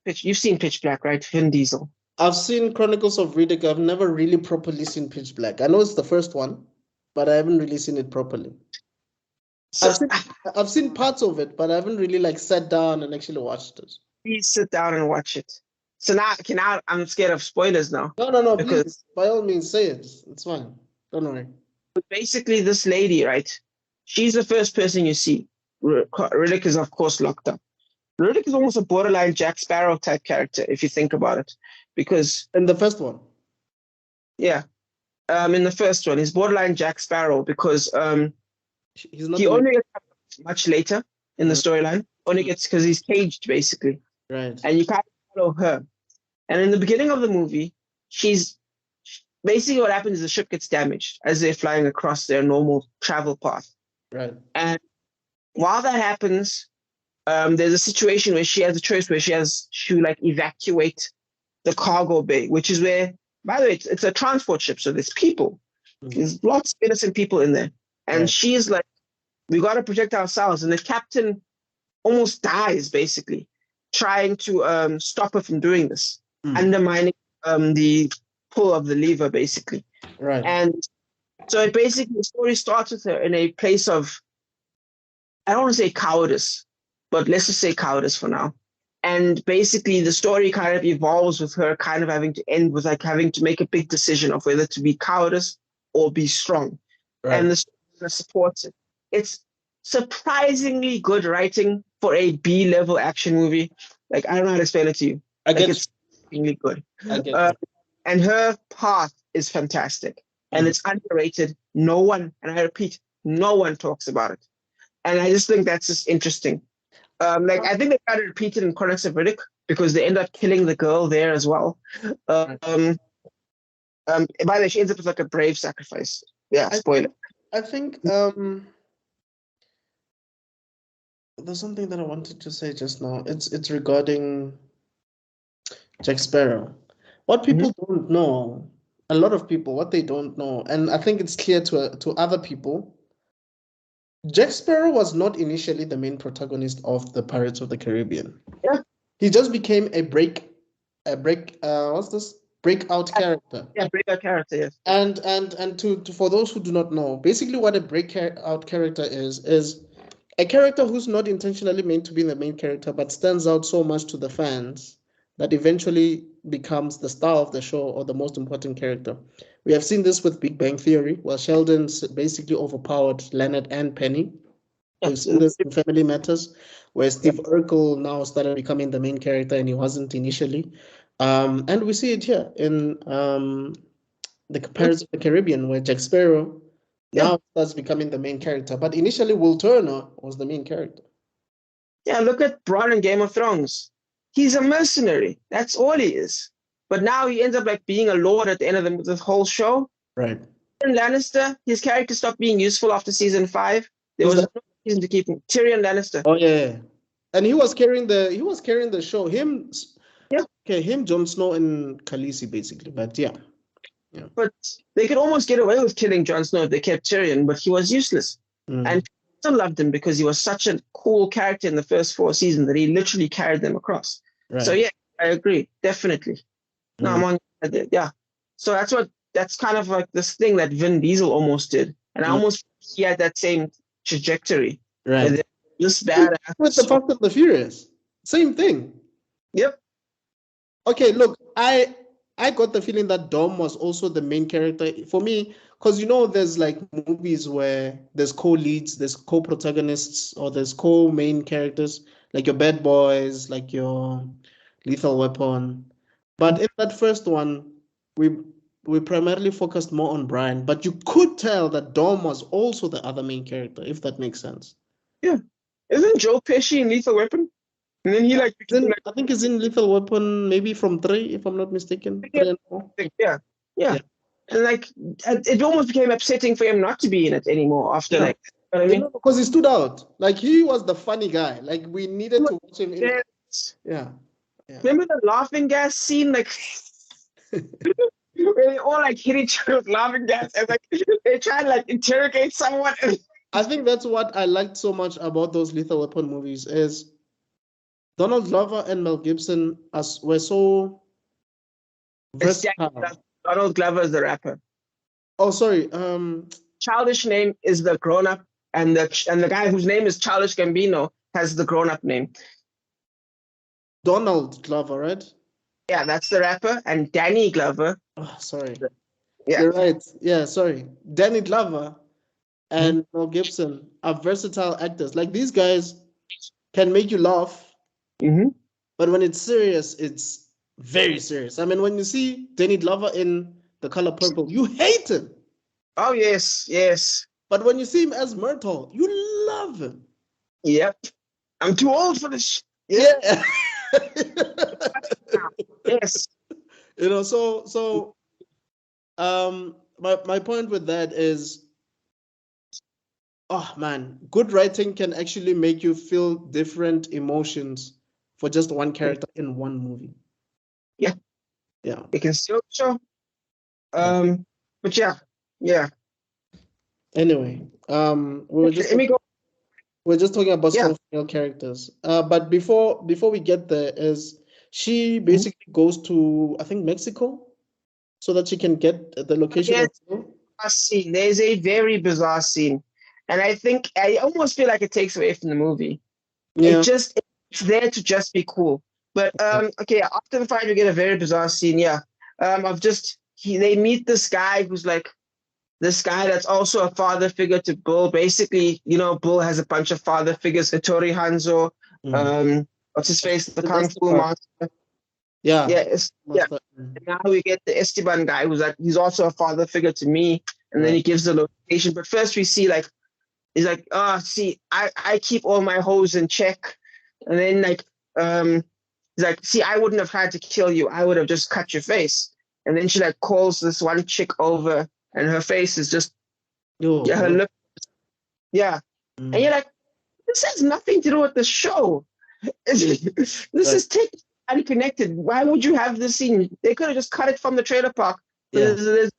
if you've seen Pitch Black, right? Vin Diesel. I've seen Chronicles of Riddick. I've never really properly seen Pitch Black. I know it's the first one, but I haven't really seen it properly. So, I've seen parts of it, but I haven't really sat down and actually watched it. Please sit down and watch it. So now I'm scared of spoilers now. No, because please, by all means, say it. It's fine. Don't worry. But basically, this lady, right? She's the first person you see. Riddick is, of course, locked up. Riddick is almost a borderline Jack Sparrow type character, if you think about it. Because in the first one? Yeah. In the first one, he's borderline Jack Sparrow because he only gets much later in the storyline. Only gets because he's caged, basically. Right. And you can't follow her. And in the beginning of the movie, basically what happens is the ship gets damaged as they're flying across their normal travel path. Right. And while that happens, there's a situation where she has a choice where she has to evacuate the cargo bay, which is where, by the way, it's a transport ship. So there's people. There's lots of innocent people in there. And she's like, we got to protect ourselves. And the captain almost dies, basically, trying to stop her from doing this, undermining the pull of the lever, basically. Right. And so the story starts with her in a place of, I don't want to say cowardice, but let's just say cowardice for now. And basically the story kind of evolves with her kind of having to end with having to make a big decision of whether to be cowardice or be strong. Right. And the story supports it. It's surprisingly good writing for a B-level action movie. I don't know how to explain it to you. It's really good. And her path is fantastic. And it's underrated. No one, and I repeat, no one talks about it. And I just think that's just interesting. I think they tried to repeat it in Chronicles of Riddick because they end up killing the girl there as well. By the way, she ends up with a brave sacrifice. Yeah, spoiler. I think there's something that I wanted to say just now. It's regarding Jack Sparrow. What people don't know, a lot of people, what they don't know, and I think it's clear to other people, Jack Sparrow was not initially the main protagonist of the Pirates of the Caribbean. Yeah. He just became a breakout character. Yeah, breakout character, yes. And for those who do not know, basically what a breakout character is a character who's not intentionally meant to be the main character, but stands out so much to the fans that eventually becomes the star of the show or the most important character. We have seen this with Big Bang Theory, where Sheldon basically overpowered Leonard and Penny. Yeah. We've seen this in Family Matters, where Steve Urkel now started becoming the main character, and he wasn't initially. And we see it here in the Pirates of the Caribbean, where Jack Sparrow Yeah. now starts becoming the main character. But initially, Will Turner was the main character. Yeah, look at Bronn in Game of Thrones. He's a mercenary. That's all he is. But now he ends up like being a lord at the end of the whole show. Right. Tyrion Lannister, his character stopped being useful after season 5. There Who's was that? no reason to keep him. Tyrion Lannister. Oh yeah. And he was carrying the show. Him, Yeah. Okay, him, Jon Snow, and Khaleesi basically. But yeah. But they could almost get away with killing Jon Snow if they kept Tyrion, but he was useless. Mm. And people loved him because he was such a cool character in the first 4 seasons that he literally carried them across. Right. So yeah, I agree, definitely. No, I'm on. Yeah. So that's kind of like this thing that Vin Diesel almost did, and I almost he had that same trajectory. Right. This bad With the Fast and the Furious, same thing. Yep. Okay, look, I got the feeling that Dom was also the main character for me, because there's like movies where there's co-leads, there's co-protagonists, or there's co-main characters, like your Bad Boys, like your Lethal Weapon. But in that first one, we primarily focused more on Brian, but you could tell that Dom was also the other main character, if that makes sense. Yeah. Isn't Joe Pesci in Lethal Weapon? And then he I think he's in Lethal Weapon, maybe from 3, if I'm not mistaken. Yeah. Yeah. And like it almost became upsetting for him not to be in it anymore after that. You know what I mean? Because he stood out. Like he was the funny guy. Like we needed to watch him. Yeah. Remember the laughing gas scene? Like where they all like hit each other with laughing gas and like they try to like interrogate someone. I think that's what I liked so much about those Lethal Weapon movies is Donald Glover and Mel Gibson were so versatile. Donald Glover is the rapper. Oh, sorry. Childish name is the grown-up, and the guy whose name is Childish Gambino has the grown-up name. Donald Glover, right? Yeah, that's the rapper, and Danny Glover. Oh, sorry. Yeah, you're right. Yeah, sorry. Danny Glover and Mel Gibson are versatile actors. Like these guys can make you laugh, but when it's serious, it's very serious. I mean, when you see Danny Glover in The Color Purple, you hate him. Oh yes. But when you see him as Myrtle, you love him. Yep. I'm too old for this. Yeah. Yes. So my point with that is, oh man, good writing can actually make you feel different emotions for just one character in one movie. Yeah. It can still show. But yeah. Anyway, we're just talking about strong female characters. But before we get there, is she basically goes to, I think, Mexico, so that she can get the location. Scene. There's a very bizarre scene, and I think I almost feel like it takes away from the movie. Yeah. It's there to just be cool. But okay, after the fight, we get a very bizarre scene. Yeah, they meet this guy who's like this guy that's also a father figure to Bull. Basically, Bull has a bunch of father figures. Hattori Hanzo, what's his face? The Kung Fu Master. Yeah. And now we get the Esteban guy he's also a father figure to me. And then he gives the location. But first we see he's like, see, I keep all my hoes in check. And then he's like, see, I wouldn't have had to kill you. I would have just cut your face. And then she calls this one chick over. And her face is just, her lip. Yeah. And you're like, this has nothing to do with the show. This is unconnected. Why would you have this scene? They could have just cut it from the trailer park. There's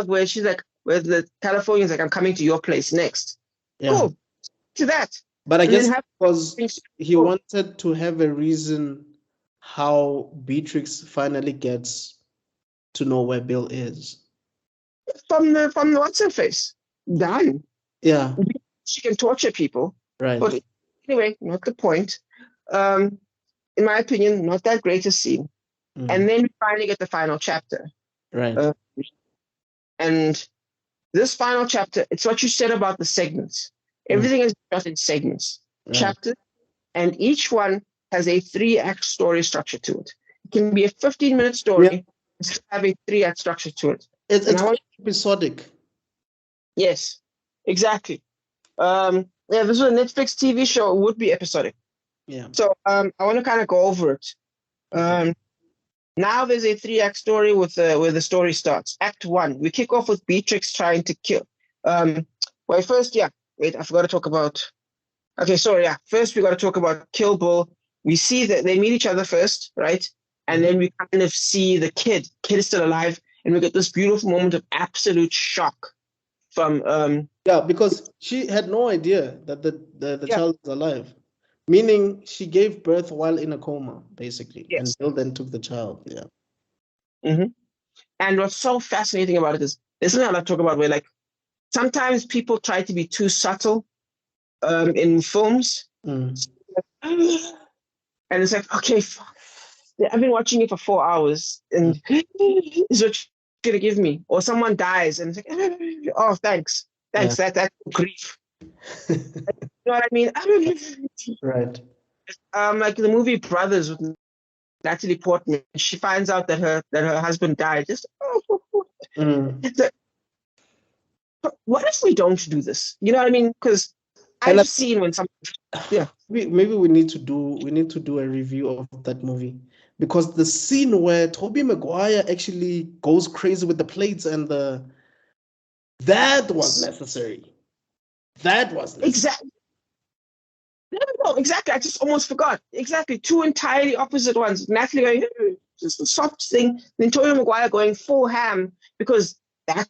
where she's like, where the Californian's like, I'm coming to your place next. Yeah. Cool. To that. But I guess because he wanted to have a reason how Beatrix finally gets to know where Bill is. From the what's her face? Done. Yeah. She can torture people. Right. But anyway, not the point. In my opinion, not that great a scene. And then we finally get the final chapter. Right. And this final chapter, it's what you said about the segments. Everything is shot in segments, chapters, and each one has a 3-act story structure to it. It can be a 15-minute story, have a 3-act structure to it. It's episodic. Yes, exactly. Yeah, this is a Netflix TV show. It would be episodic. Yeah. So I want to kind of go over it. Now there's a 3-act story with where the story starts. Act 1, we kick off with Beatrix trying to kill. Well, first, wait, I forgot to talk about. Okay, sorry, First, we got to talk about Kill Bill. We see that they meet each other first, right? And then we kind of see the kid. Kid is still alive, and we get this beautiful moment of absolute shock from. Because she had no idea that the child is alive. Meaning she gave birth while in a coma, basically. Yes. And Bill then took the child. Yeah. Mm-hmm. And what's so fascinating about it is there's something I like to talk about where, like, sometimes people try to be too subtle in films. And it's like, okay, I've been watching it for 4 hours, and this is what you're going to give me. Or someone dies, and it's like, oh, thanks. That's grief. You know what I mean? Right. Like the movie Brothers with Natalie Portman, she finds out that her husband died. Just what if we don't do this? You know what I mean? Because I've seen when some maybe we need to do a review of that movie, because the scene where Tobey Maguire actually goes crazy with the plates and that was necessary. That was necessary. Exactly. No, exactly. I just almost forgot. Exactly. 2 entirely opposite ones. Natalie going, just a soft thing. Then Tobey Maguire going full ham, because that's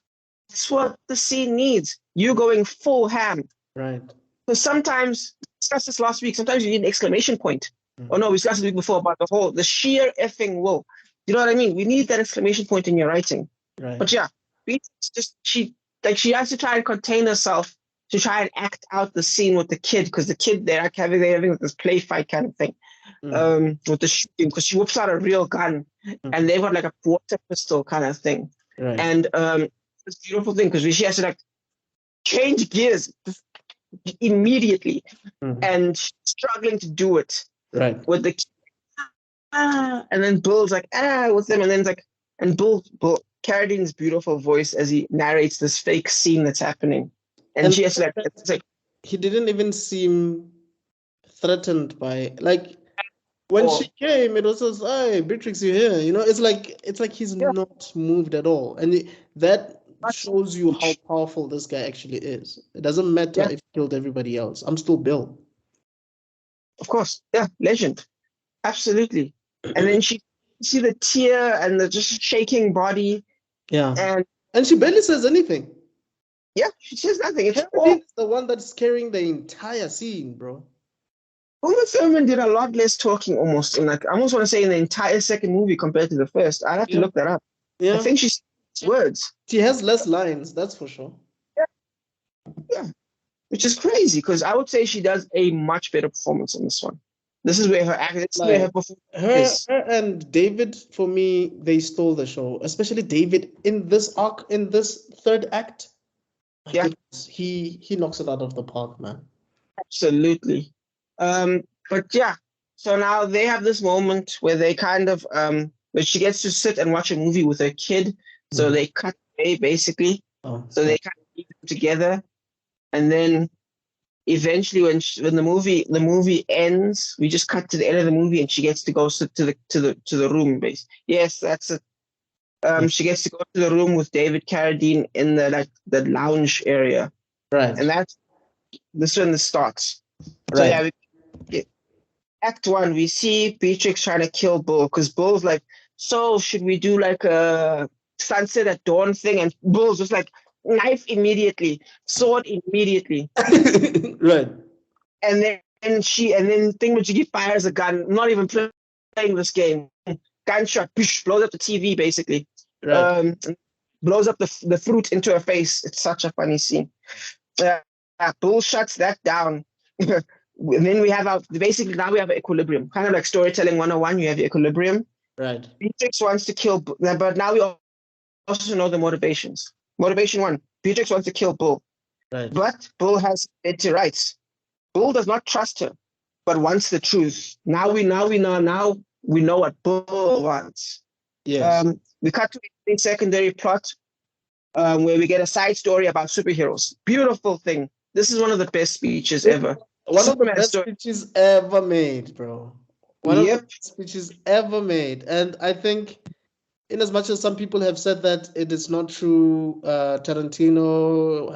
what the scene needs. You going full ham. Right. Because sometimes, we discussed this last week, sometimes you need an exclamation point. Oh no, we discussed it the week before about the sheer effing will. You know what I mean? We need that exclamation point in your writing. Right. But she has to try and contain herself to try and act out the scene with the kid, because the kid they're having this play fight kind of thing with the shooting, because she whips out a real gun and they've got like a water pistol kind of thing. Right. And this beautiful thing, because she has to like change gears immediately and she's struggling to do it with the kid. And then Bill's like with them, and then it's like, and Bill Carradine's beautiful voice as he narrates this fake scene that's happening. And she has to it's like he didn't even seem threatened by, like, when she came, it was just, hey, Beatrix, you're here. You know, it's like he's not moved at all. And that shows you how powerful this guy actually is. It doesn't matter if he killed everybody else. I'm still Bill. Of course. Yeah, legend. Absolutely. And then you see the tear and the just shaking body. Yeah. And she barely says anything. Yeah, she says nothing. It's the one that's carrying the entire scene, bro. Uma Thurman did a lot less talking, almost in, like, I almost want to say in the entire second movie compared to the first. I have to look that up. Yeah. I think she's words. She has less lines, that's for sure. Yeah. Which is crazy, because I would say she does a much better performance in this one. This is where her performance is. Her and David, for me, they stole the show. Especially David in this arc, in this third act. Yeah, he knocks it out of the park, man. Absolutely. But yeah, so now they have this moment where they kind of where she gets to sit and watch a movie with her kid. So they cut away, basically. So they kind of keep them together, and then eventually, when the movie ends, we just cut to the end of the movie, and she gets to go sit to the room base. Yes, that's it. She gets to go to the room with David Carradine in the lounge area. Right. And that's when this starts. Right. So Act 1, we see Beatrix trying to kill Bill, because Bill's like, so should we do like a sunset at dawn thing? And Bill's just like, knife immediately, sword immediately. Right. And then Thingamajiggy fires a gun, not even playing this game. Gunshot, blows up the TV, basically. Right. Blows up the fruit into her face. It's such a funny scene. Bull shuts that down. And then we have basically now we have equilibrium. Kind of like storytelling 101, you have your equilibrium. Right. Beatrix wants to kill, but now we also know the motivations. Motivation 1, Beatrix wants to kill Bull. Right. But Bull has Betty rights. Bull does not trust her, but wants the truth. Now we know what Bull wants. Yes. We cut to a secondary plot where we get a side story about superheroes. Beautiful thing. This is one of the best speeches ever. One of the Superman best story. speeches ever made, bro. One of the Yep. best speeches ever made. And I think, in as much as some people have said that it is not true, Tarantino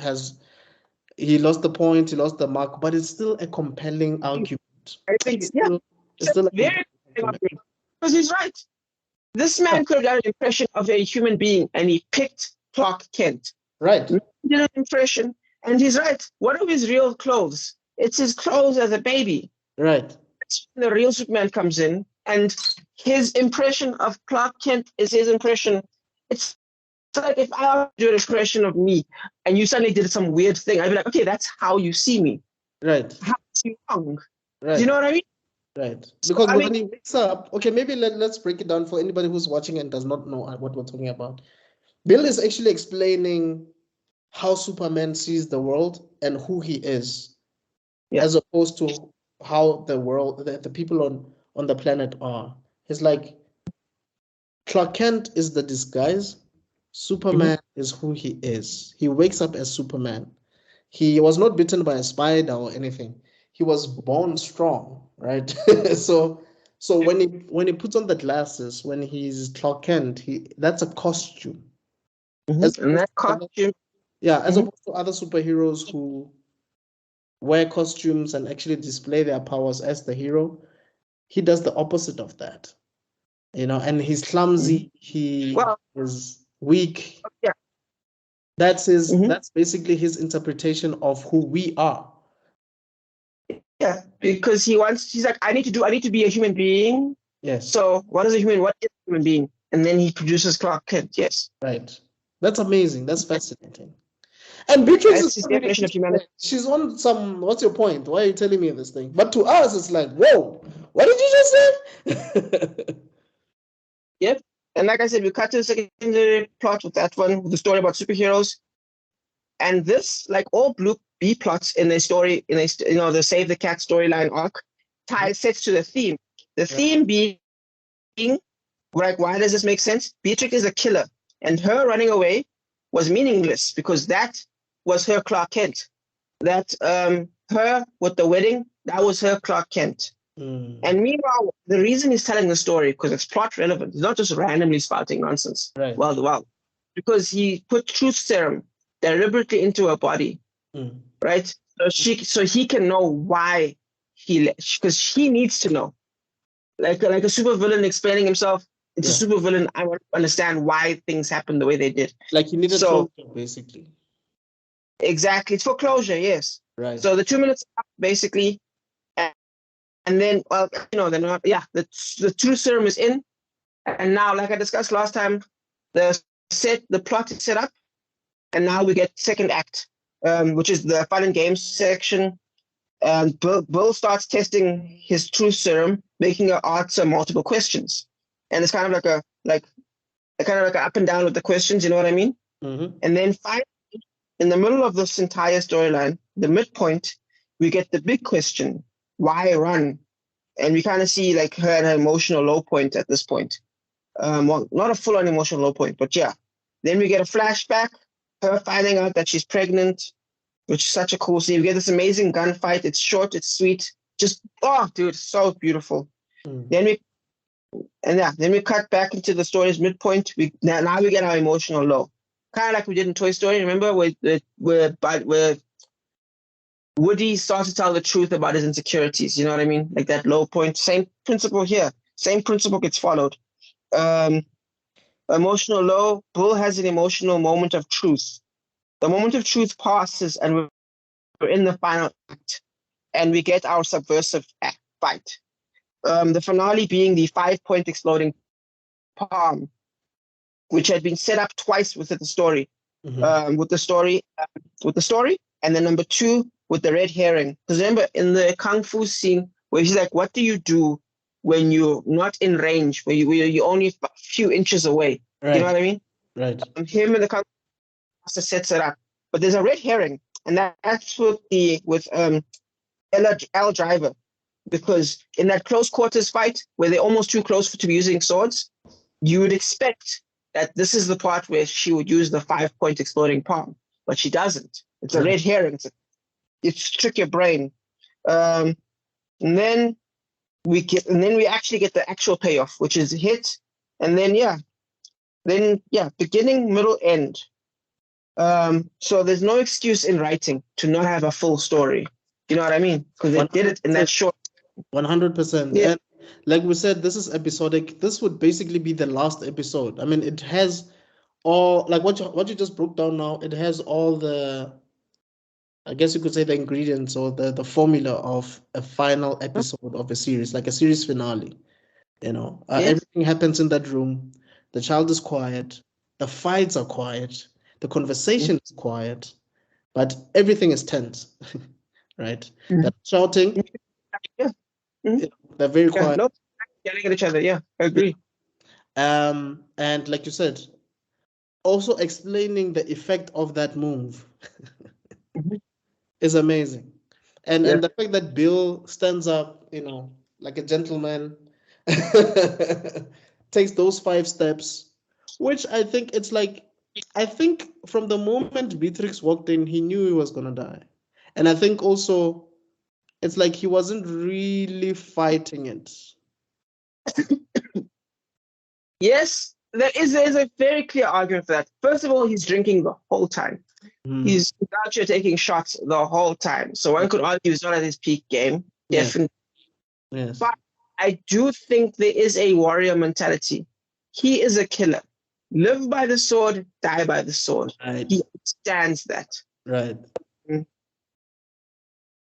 he lost the point, he lost the mark, but it's still a compelling argument. I think, It's yeah, still a very compelling argument. because he's right. This man could have done an impression of a human being, and he picked Clark Kent. Right. He did an impression, and he's right. What are his real clothes? It's his clothes as a baby. Right. That's when the real Superman comes in, and his impression of Clark Kent is his impression. It's like if I do an impression of me, and you suddenly did some weird thing, I'd be like, okay, that's how you see me. Right. How is he wrong? Right. Do you know what I mean? Right. So, Because I when mean- he wakes up, okay, maybe let's break it down for anybody who's watching and does not know what we're talking about. Bill is actually explaining how Superman sees the world and who he is, Yeah. as opposed to how the world, the people on the planet are. It's like Clark Kent is the disguise. Superman is who he is. He wakes up as Superman. He was not bitten by a spider or anything. He was born strong, right? So when he puts on the glasses, when he's Clark Kent, that's a costume. As And that opposed to costume, as opposed to other superheroes who wear costumes and actually display their powers as the hero, he does the opposite of that. And he's clumsy, he Well- is weak. yeah. That's basically his interpretation of who we are. Yeah, because he's like, I need to be a human being. Yes. So what is a human being? And then he produces Clark Kent. Yes. Right. That's amazing. That's fascinating. And Beatrix That's is his not really definition of humanity. She's on some, what's your point? Why are you telling me this thing? But to us, it's like, whoa, what did you just say? Yep. And like I said, we cut to the secondary plot with that one, with the story about superheroes. And this, like all blue B plots in a story, the Save the Cat storyline arc, sets to the theme. The theme being, like, why does this make sense? Beatrix is a killer, and her running away was meaningless because that was her Clark Kent. That her with the wedding, that was her Clark Kent. And meanwhile, the reason he's telling the story, because it's plot relevant, he's not just randomly spouting nonsense. Right. Well, because he put truth serum deliberately into her body, right? So he can know why because he needs to know. Like a supervillain explaining himself, it's a supervillain. I want to understand why things happened the way they did. Like he needed closure, basically. Exactly. It's for closure, yes. Right. So the 2 minutes up, basically, and then, the truth serum is in. And now, like I discussed last time, the plot is set up. And now we get second act, which is the fun and games section. And Bill starts testing his truth serum, making her answer multiple questions. And it's kind of like an up and down with the questions, you know what I mean? Mm-hmm. And then finally, in the middle of this entire storyline, the midpoint, we get the big question: why run? And we kind of see like her at an emotional low point at this point. Well, not a full-on emotional low point, but yeah. Then we get a flashback, her finding out that she's pregnant, which is such a cool scene. We get this amazing gunfight. It's short, it's sweet. Just, oh, dude, so beautiful. Then we cut back into the story's midpoint. Now we get our emotional low. Kind of like we did in Toy Story, remember? Where Woody starts to tell the truth about his insecurities, you know what I mean? Like that low point. Same principle here. Same principle gets followed. Emotional low, Bull has an emotional moment of truth. The moment of truth passes and we're in the final act. And we get our subversive fight. The finale being the 5-point exploding palm, which had been set up twice with the story. With the story, and then number 2 with the red herring. Because remember, in the kung fu scene where he's like, "What do you do when you're not in range, where you're only a few inches away?" Right. You know what I mean? Right. Him and the kung fu master sets it up, but there's a red herring. and that's with L Driver, because in that close quarters fight where they're almost too close to be using swords, you would expect that this is the part where she would use the 5-point exploding palm, but she doesn't. It's a red herring. It's trick your brain. And then we actually get the actual payoff, which is hit, and then beginning, middle, end. So there's no excuse in writing to not have a full story. You know what I mean? Because they did it in that short. 100%. Yeah. And like we said, this is episodic. This would basically be the last episode. I mean, it has all, like what you just broke down now, it has all the, I guess you could say, the ingredients or the formula of a final episode of a series, like a series finale. You know, everything happens in that room. The child is quiet. The fights are quiet. The conversation is quiet, but everything is tense, right? They're shouting. Yeah. They're very quiet. No, yelling at each other. Yeah, I agree. And like you said, also explaining the effect of that move is amazing. And the fact that Bill stands up, you know, like a gentleman, takes those 5 steps, which I think it's like, I think from the moment Beatrix walked in, he knew he was gonna die. And I think also it's like he wasn't really fighting it. Yes, there's a very clear argument for that. First of all, he's drinking the whole time. He's out here taking shots the whole time. So one could argue he's not at his peak game. Definitely. Yes. But I do think there is a warrior mentality. He is a killer. Live by the sword, die by the sword. Right. He understands that. Right.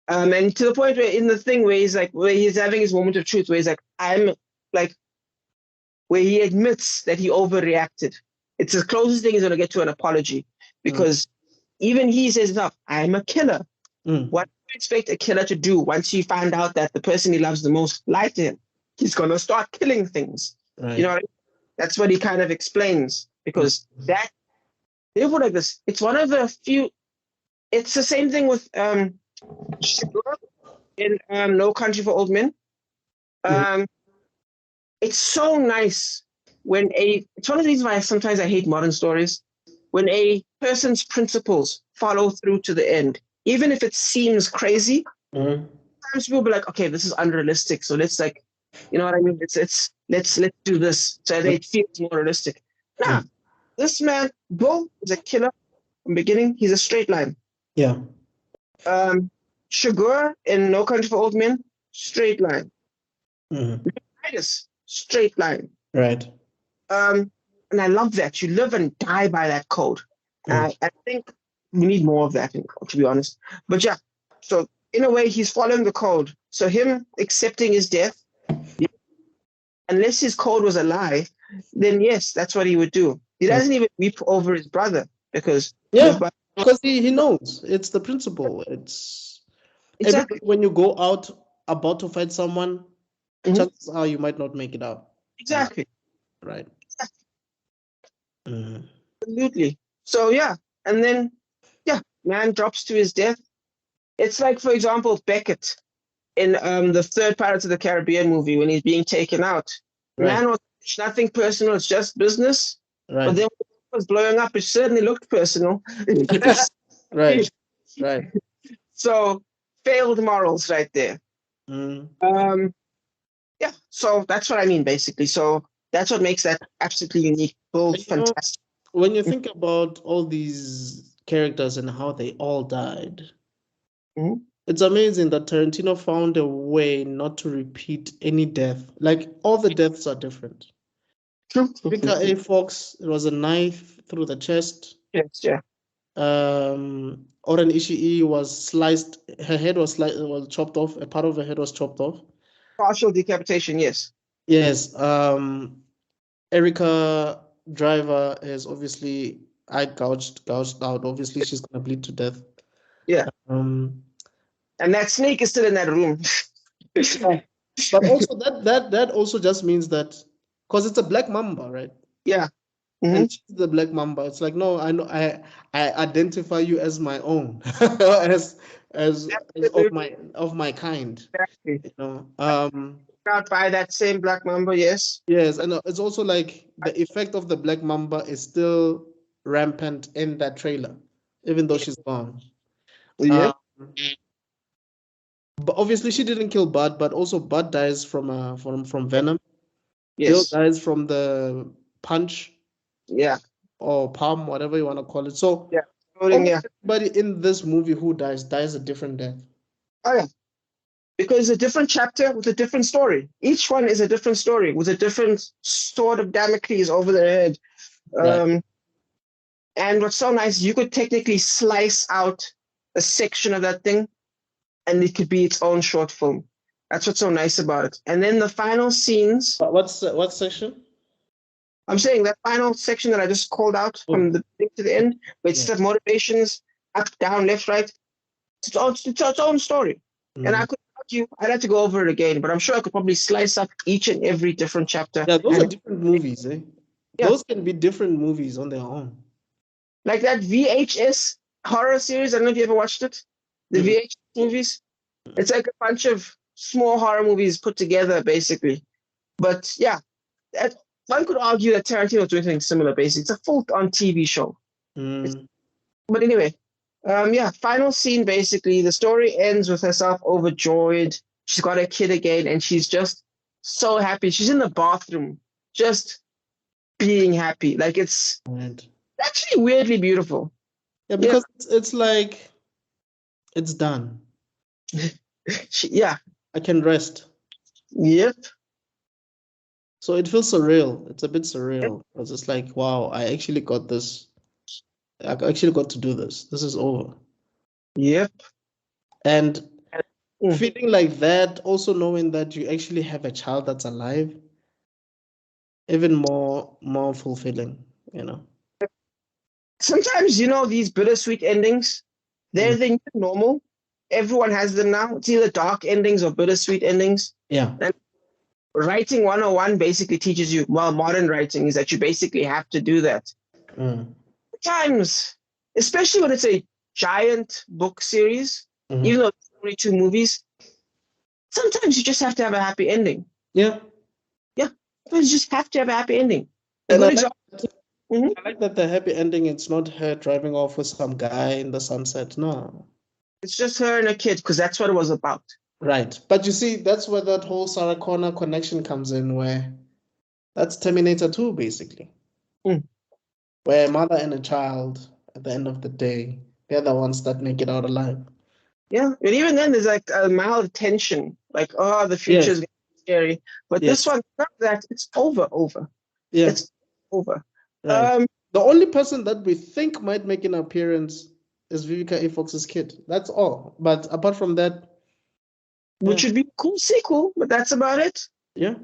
And to the point where in the thing where he's having his moment of truth, where he's like, where he admits that he overreacted. It's the closest thing he's going to get to an apology, because even he says, "No, I'm a killer." What do you expect a killer to do once he found out that the person he loves the most lied to him? He's going to start killing things. Right. You know what I mean? That's what he kind of explains, because that, they put like this. It's one of the few. It's the same thing with in No Country for Old Men. It's so nice when it's one of the reasons why sometimes I hate modern stories. When a person's principles follow through to the end, even if it seems crazy, sometimes people be like, okay, this is unrealistic. So let's, like, you know what I mean? Let's do this so that it feels more realistic. Nah, this man, Bull, is a killer from the beginning. He's a straight line. Yeah. Shagur in No Country for Old Men, straight line. Straight line. Right. And I love that. You live and die by that code. I think we need more of that, to be honest. But yeah, so in a way, he's following the code. So him accepting his death, unless his code was a lie, then yes, that's what he would do. He doesn't even weep over his brother, because because he knows it's the principle. It's exactly when you go out about to fight someone, chances are you might not make it out. Exactly. Right. Absolutely. So yeah, and then man drops to his death. It's like, for example, Beckett in the third Pirates of the Caribbean movie, when he's being taken out. Man was nothing personal, it's just business. Right. But then when it was blowing up, it certainly looked personal. Right. So failed morals right there. Yeah, so that's what I mean, basically. So that's what makes that absolutely unique. Fantastic. When you think about all these characters and how they all died, it's amazing that Tarantino found a way not to repeat any death. Like, all the deaths are different. Vicar A. Fox, it was a knife through the chest. Yes, yeah. Oren Ishii was sliced. Her head was chopped off. A part of her head was chopped off. Partial decapitation, yes. Yes. Erica Driver is obviously eye gouged out. Obviously, she's gonna bleed to death. Yeah. And that snake is still in that room. But also that also just means that, because it's a black mamba, right? Yeah. and she's the Black Mamba. It's like, no, I know, I identify you as my own, as of my kind. Exactly. You know, Out by that same Black Mamba, yes. yes, and it's also like the effect of the Black Mamba is still rampant in that trailer, even though she's gone. Yeah. But obviously she didn't kill Bud, but also Bud dies from Venom. Bill Yes. dies from the punch Yeah. or palm, whatever you want to call it. So Yeah. almost everybody in this movie who dies a different death. Oh yeah. Because a different chapter with a different story. Each one is a different story with a different sword of Damocles over their head. Right. And what's so nice, you could technically slice out a section of that thing and it could be its own short film. That's what's so nice about it. And then the final scenes. What section? I'm saying that final section that I just called out from the beginning to the end, where it's the motivations, up, down, left, right. It's its own story. And I could argue, I'd have to go over it again, but I'm sure I could probably slice up each and every different chapter. Yeah, those are different movies, eh? Yeah. Those can be different movies on their own. Like that VHS horror series, I don't know if you ever watched it. The VHS movies. It's like a bunch of small horror movies put together, basically. But yeah, one could argue that Tarantino is doing something similar, basically. It's a full-on TV show. But anyway, final scene, basically. The story ends with herself overjoyed. She's got a kid again, and she's just so happy. She's in the bathroom, just being happy. Like, it's actually weirdly beautiful. Yeah, because it's like, it's done. I can rest. Yep. So it feels surreal. It's a bit surreal. It's just like, wow, I actually got this. I actually got to do this. This is over. Yep. And feeling like that, also knowing that you actually have a child that's alive, even more fulfilling, you know. Sometimes, these bittersweet endings, they're the new normal. Everyone has them now. It's either dark endings or bittersweet endings. Yeah. And writing 101 basically teaches you, modern writing is that you basically have to do that. Sometimes, especially when it's a giant book series, even though it's only 2 movies, sometimes you just have to have a happy ending. Yeah. Yeah. You just have to have a happy ending. And I like that the happy ending, it's not her driving off with some guy in the sunset. No. It's just her and a kid, because that's what it was about. Right. But you see, that's where that whole Sarah Connor connection comes in, where that's Terminator 2, basically. Where a mother and a child, at the end of the day, they're the ones that make it out alive. Yeah. And even then, there's like a mild tension. Like, the future is scary. But this one, not that. It's over. Yeah. It's over. Right. The only person that we think might make an appearance is Vivica A. Fox's kid. That's all. But apart from that, which would be a cool sequel, but that's about it. Yeah.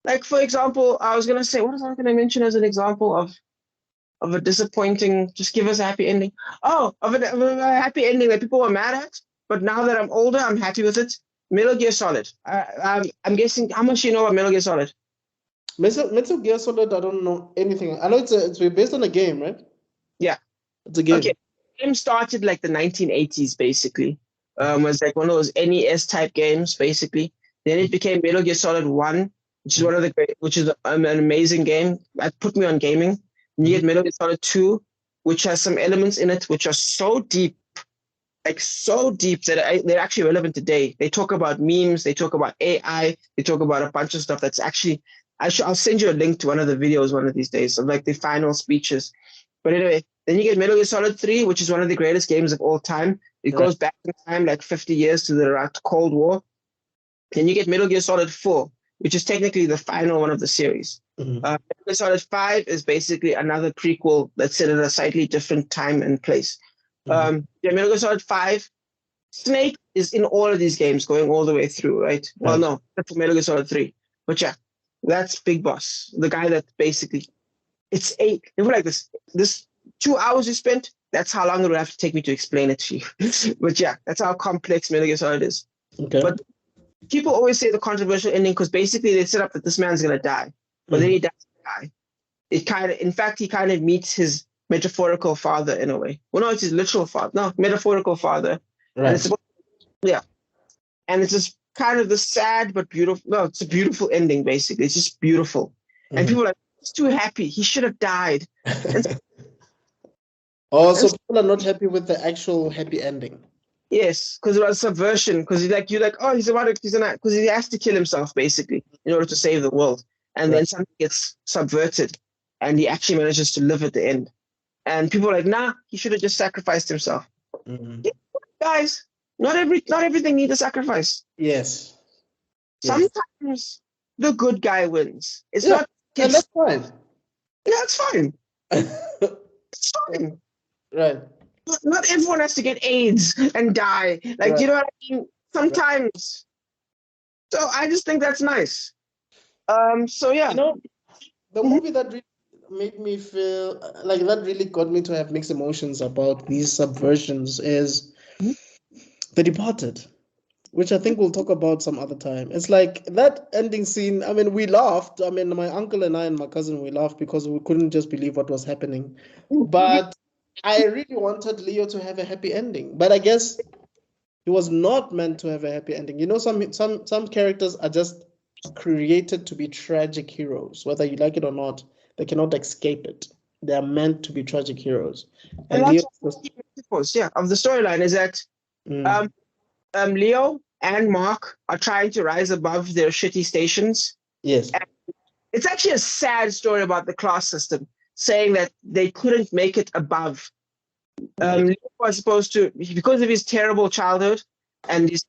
Like, for example, I was gonna say, what was I gonna mention as an example of a disappointing? Just give us a happy ending. Oh, of a happy ending that people were mad at, but now that I'm older, I'm happy with it. Metal Gear Solid. I'm guessing how much you know about Metal Gear Solid. Metal Gear Solid, I don't know anything. I know it's based on a game, right? Yeah. It's a game. Okay. The game started like the 1980s, basically. Was like one of those NES type games, basically. Then it became Metal Gear Solid 1, which is which is an amazing game. That put me on gaming. And you get Metal Gear Solid 2, which has some elements in it which are so deep, that they're actually relevant today. They talk about memes, they talk about AI, they talk about a bunch of stuff that's actually. I'll send you a link to one of the videos one of these days of like the final speeches. But anyway, then you get Metal Gear Solid 3, which is one of the greatest games of all time. It goes back in time like 50 years to the Cold War. Then you get Metal Gear Solid 4, which is technically the final one of the series. Metal Gear Solid 5 is basically another prequel that's set at a slightly different time and place. Metal Gear Solid 5, Snake is in all of these games going all the way through, right? Well, no, that's Metal Gear Solid 3. But yeah, that's Big Boss, the guy that basically, it was like this 2 hours you spent, that's how long it would have to take me to explain it to you. But yeah, that's how complex Metal Gear Solid is. Okay. But people always say the controversial ending because basically they set up that this man's going to die. But then he doesn't die. in fact, he kind of meets his metaphorical father in a way. Well, no, it's his literal father. No, metaphorical father. And it's Right. yeah. And it's just kind of the sad but beautiful. No, it's a beautiful ending, basically. It's just beautiful. And people are like, he's too happy. He should have died. Oh, so people are not happy with the actual happy ending. Yes, because it was subversion. Because you're like, oh, because he has to kill himself basically in order to save the world, and then something gets subverted, and he actually manages to live at the end. And people are like, nah, he should have just sacrificed himself. Yeah, guys, not everything needs a sacrifice. Yes. Sometimes the good guy wins. It's Yeah, not. and that's fine. Yeah, it's fine. It's fine. Right. Not everyone has to get AIDS and die. Like, you know what I mean? Sometimes. So I just think that's nice. So yeah. You know, the movie that really made me feel like that really got me to have mixed emotions about these subversions is The Departed, which I think we'll talk about some other time. It's like that ending scene. I mean, we laughed. I mean, my uncle and I and my cousin, we laughed because we couldn't just believe what was happening. But I really wanted Leo to have a happy ending. But I guess he was not meant to have a happy ending. You know, some characters are just created to be tragic heroes, whether you like it or not. They cannot escape it. They are meant to be tragic heroes. And that's of the storyline is that Leo and Mark are trying to rise above their shitty stations. Yes. And it's actually a sad story about the class system, saying that they couldn't make it above. Leo was supposed to, because of his terrible childhood and his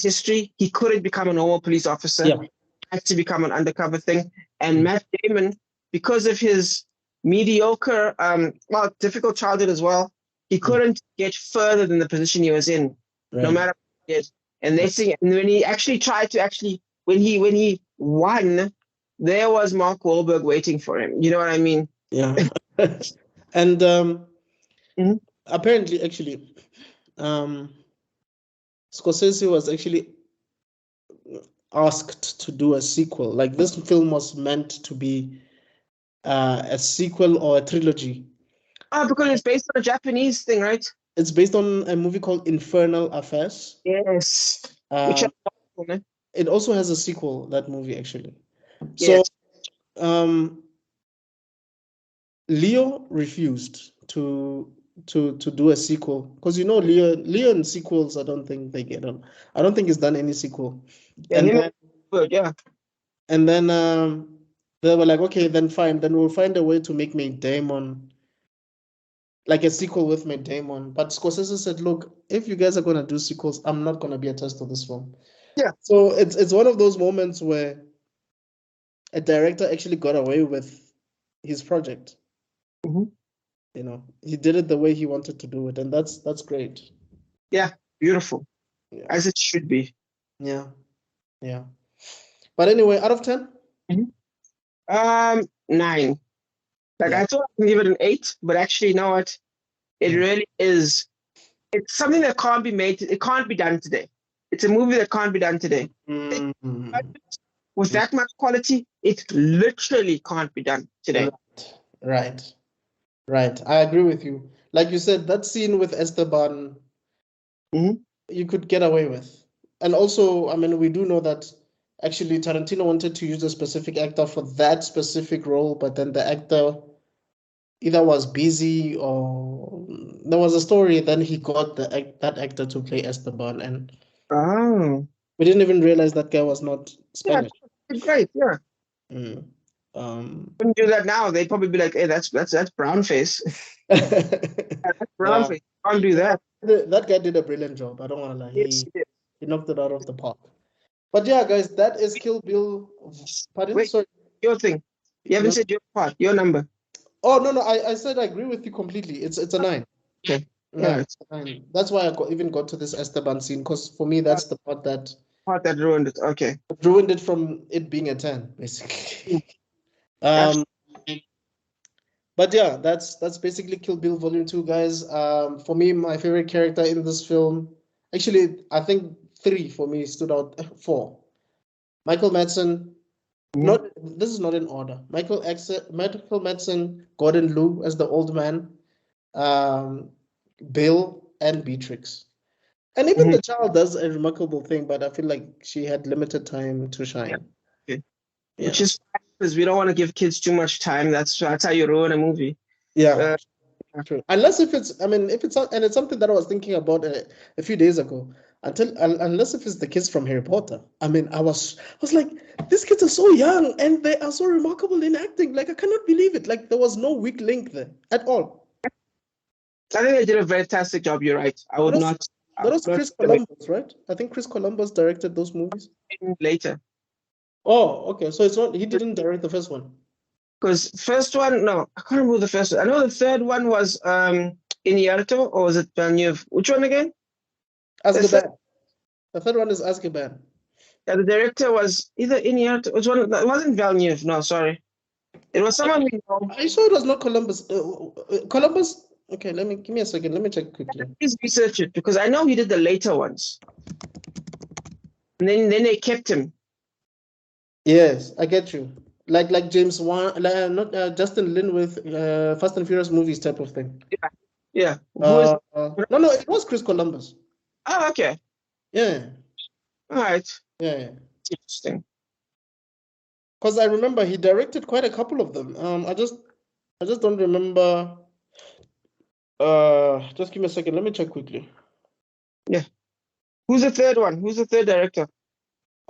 history, he couldn't become a normal police officer. Yeah. He had to become an undercover thing. And Matt Damon, because of his mediocre, difficult childhood as well, he couldn't get further than the position he was in, no matter what he did. And when he actually tried to when he won, there was Mark Wahlberg waiting for him. You know what I mean? Yeah. And apparently, actually, Scorsese was actually asked to do a sequel. Like this film was meant to be a sequel or a trilogy. Because it's based on a Japanese thing, right? It's based on a movie called Infernal Affairs. Yes. It also has a sequel, that movie, actually. Yes. So Leo refused to do a sequel because Leo in sequels, I don't think they get on. I don't think he's done any sequel. Yeah, and then they were like, okay, then fine, then we'll find a way to make Matt Damon like a sequel with Matt Damon. But Scorsese said, look, if you guys are gonna do sequels, I'm not gonna be attached to this film. Yeah. So it's one of those moments where a director actually got away with his project. You know, he did it the way he wanted to do it, and that's great. Yeah, beautiful. Yeah. As it should be. Yeah. But anyway, out of 10? 9. Like I thought I could give it an 8, but actually, you know what? It really is. It's something that can't be made. It can't be done today. It's a movie that can't be done today. With that much quality, it literally can't be done today. Right. I agree with you. Like you said, that scene with Esteban, you could get away with. And also, I mean, we do know that actually Tarantino wanted to use a specific actor for that specific role, but then the actor either was busy or there was a story. Then he got that actor to play Esteban, and we didn't even realize that guy was not Spanish. Yeah, great, yeah. Couldn't do that now. They'd probably be like, "Hey, that's brown face." That's brown face. Can't do that. That guy did a brilliant job. I don't want to lie. He knocked it out of the park. But yeah, guys, that is Kill Bill. Pardon? Wait, sorry. Your thing. You haven't said your part. Your number. Oh no, I said I agree with you completely. It's a 9. Okay. Yeah, it's a 9. That's why I even got to this Esteban scene, because for me that's the part that ruined it. Okay. Ruined it from it being a 10, basically. But yeah, that's basically Kill Bill Volume 2, guys. For me, my favorite character in this film, actually, I think 3 for me stood out. 4. Michael Madsen, Not this is not in order. Michael Madsen, Gordon Liu as the old man, Bill and Beatrix. And even the child does a remarkable thing, but I feel like she had limited time to shine. Okay. Yeah. Which is because we don't want to give kids too much time. That's how you ruin a movie. Yeah. True. Unless if it's, I mean, if it's and it's something that I was thinking about a few days ago. Unless if it's the kids from Harry Potter. I mean, I was like, these kids are so young and they are so remarkable in acting. Like, I cannot believe it. Like, there was no weak link there at all. I think they did a fantastic job. You're right. I would not. That was Chris Columbus, right? I think Chris Columbus directed those movies. Later. Oh, okay. So it's not, he didn't direct the first one. Because first one, no, I can't remember the first one. I know the third one was Iniarto, or was it Villeneuve? Which one again? Azkaban. The third one is Azkaban. Yeah, the director was either Iniarto. Which one? It wasn't Villeneuve. No, sorry. It was someone we know. Are you sure it was not Columbus? Columbus? Okay, give me a second. Let me check quickly. Please research it because I know he did the later ones. And then they kept him. Yes, I get you. Like James Wan, not Justin Lin with Fast and Furious movies type of thing. Yeah. No, it was Chris Columbus. Oh, okay. Yeah. All right. Yeah. Interesting. Because I remember he directed quite a couple of them. I just don't remember. Just give me a second. Let me check quickly. Yeah. Who's the third one? Who's the third director?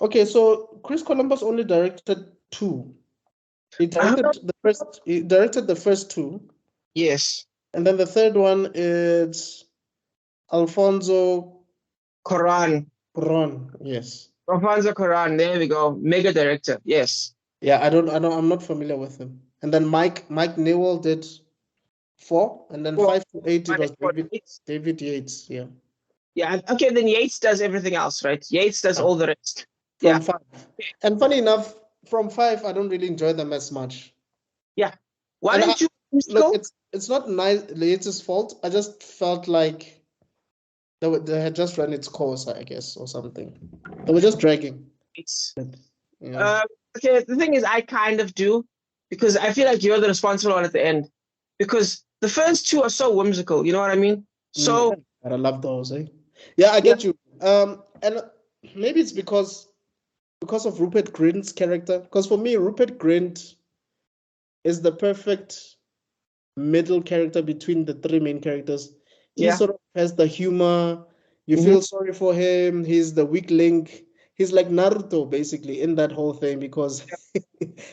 Okay, so Chris Columbus only directed 2. He directed the first 2. Yes. And then the third one is Alfonso Cuarón. Yes. Alfonso Cuarón. There we go. Mega director. Yes. Yeah, I'm not familiar with him. And then Mike Newell did 4, and then 5 to 8 it was David Yates. Yeah. Yeah. Okay. Then Yates does everything else, right? Yates does all the rest. From 5. And funny enough, from 5 I don't really enjoy them as much. Yeah. Why don't you look? It's not Yates' fault. I just felt like they had just run its course, I guess, or something. They were just dragging. Okay, the thing is, I kind of do, because I feel like you're the responsible one at the end, because the first 2 are so whimsical. You know what I mean? So I love those. Yeah, I get you. And maybe it's because of Rupert Grint's character. Because for me, Rupert Grint is the perfect middle character between the 3 main characters. He sort of has the humor. You feel sorry for him. He's the weak link. He's like Naruto basically in that whole thing, because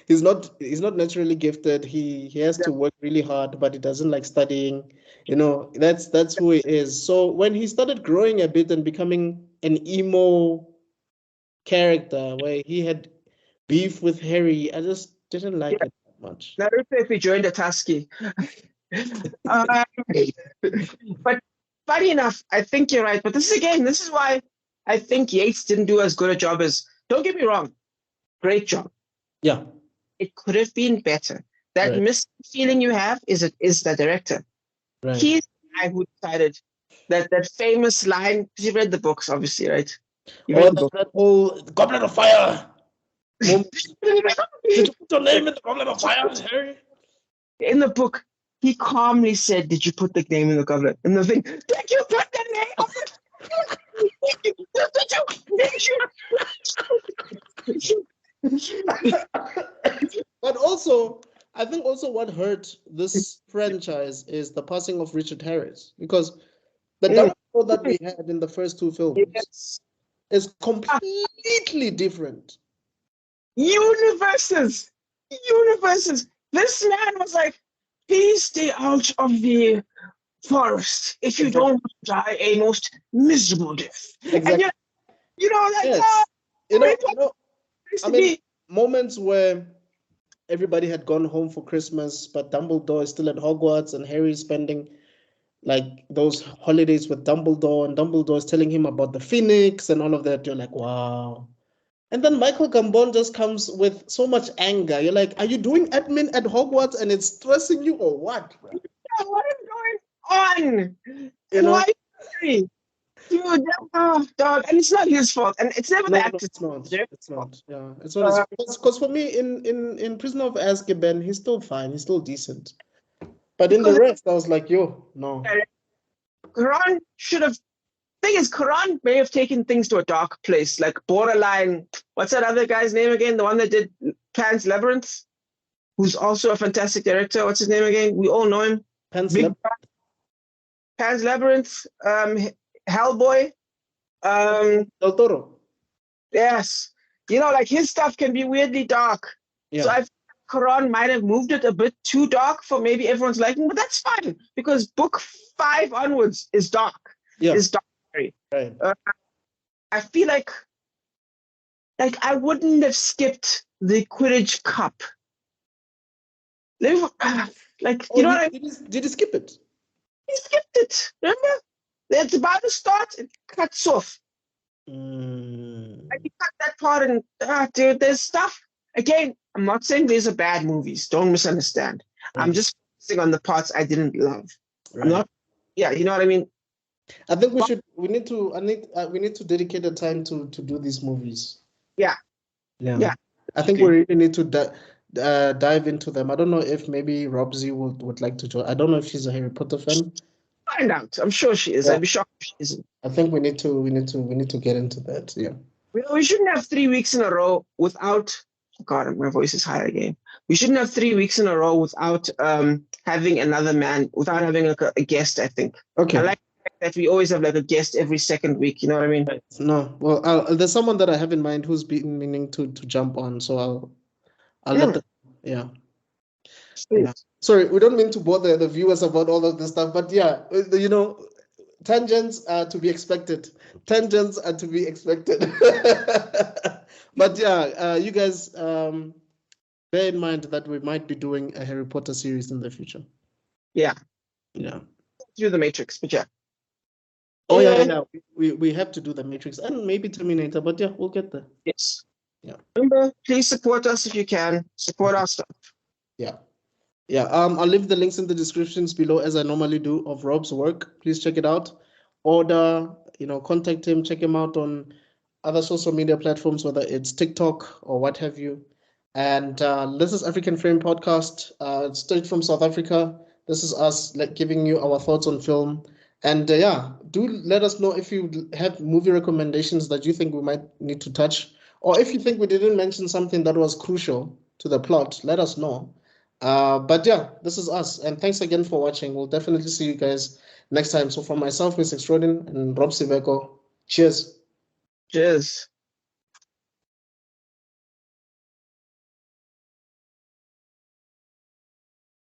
he's not naturally gifted. He has to work really hard, but he doesn't like studying. You know, that's who he is. So when he started growing a bit and becoming an emo character where he had beef with Harry, I just didn't like it that much. Naruto if he joined Itachi. But funny enough, I think you're right. But this is why I think Yates didn't do as good a job as. Don't get me wrong, great job. Yeah, it could have been better. That missing feeling you have is the director. Right. He's the guy who decided that famous line. You read the books, obviously, right? That whole Goblet of Fire. Did you put your name in the Goblet of Fire, Harry? In the book, he calmly said, "Did you put the name in the goblet?" And the thing, "Did you put the name?" But also, I think what hurt this franchise is the passing of Richard Harris, because the Dumbledore that we had in the first 2 films is completely different. Universes. This man was like, please stay out of the forest if you don't die a most miserable death. Exactly. And you know, like, I mean, moments where everybody had gone home for Christmas, but Dumbledore is still at Hogwarts, and Harry's spending like those holidays with Dumbledore, and Dumbledore is telling him about the Phoenix and all of that. You're like, wow. And then Michael Gambon just comes with so much anger. You're like, are you doing admin at Hogwarts and it's stressing you, or what? What is going on? Why? Dude, oh, dog, and it's not his fault, and it's never the No, actor's it's not. fault. It's not. Yeah, it's not. Because for me, in Prisoner of Azkaban, he's still fine. He's still decent. But in the Because rest, I was like, yo, no. Quran should have. Thing is, Quran may have taken things to a dark place, like borderline. What's that other guy's name again? The one that did Pan's Labyrinth, who's also a fantastic director. What's his name again? We all know him. Pan's Big Labyrinth. Pan's Labyrinth, Hellboy. Del Toro. Yes, like his stuff can be weirdly dark. Yeah. So I think Quran might have moved it a bit too dark for maybe everyone's liking, but that's fine because book 5 onwards is dark. Yeah. Is dark. Right. I feel like I wouldn't have skipped the Quidditch Cup. You know what I mean? Did he skip it? He skipped it. Remember? It's about to start. It cuts off. Like you cut that part, and dude, there's stuff. Again, I'm not saying these are bad movies. Don't misunderstand. Right. I'm just focusing on the parts I didn't love. Right. I'm not. Yeah, you know what I mean. I think we need to dedicate a time to do these movies. Yeah. I think we really need to dive into them. I don't know if maybe Robsy would like to join. I don't know if she's a Harry Potter fan. Find out. I'm sure she is. Yeah. I'd be shocked if she isn't. I think we need to get into that. Yeah. We shouldn't have 3 weeks in a row without. God, my voice is high again. We shouldn't have 3 weeks in a row without having another man, without having a guest. I think. Okay. I like that we always have like a guest every second week. You know what I mean? No. Well, there's someone that I have in mind who's been meaning to jump on. So I'll let them. Yeah. Yeah. Sorry, we don't mean to bother the viewers about all of this stuff, but yeah, tangents are to be expected. Tangents are to be expected. But yeah, you guys bear in mind that we might be doing a Harry Potter series in the future. Yeah. Yeah. Through the Matrix, but yeah. Oh yeah. We have to do the Matrix and maybe Terminator, but yeah, we'll get there. Yes. Yeah. Remember, please support us if you can. Support our stuff. Yeah. Yeah. I'll leave the links in the descriptions below as I normally do of Rob's work. Please check it out. Order, contact him, check him out on other social media platforms, whether it's TikTok or what have you. And this is African Frame Podcast, straight from South Africa. This is us giving you our thoughts on film. And do let us know if you have movie recommendations that you think we might need to touch, or if you think we didn't mention something that was crucial to the plot, let us know. But yeah, this is us. And thanks again for watching. We'll definitely see you guys next time. So for myself, Miss Extraordin and Rob Siveko, cheers. Cheers.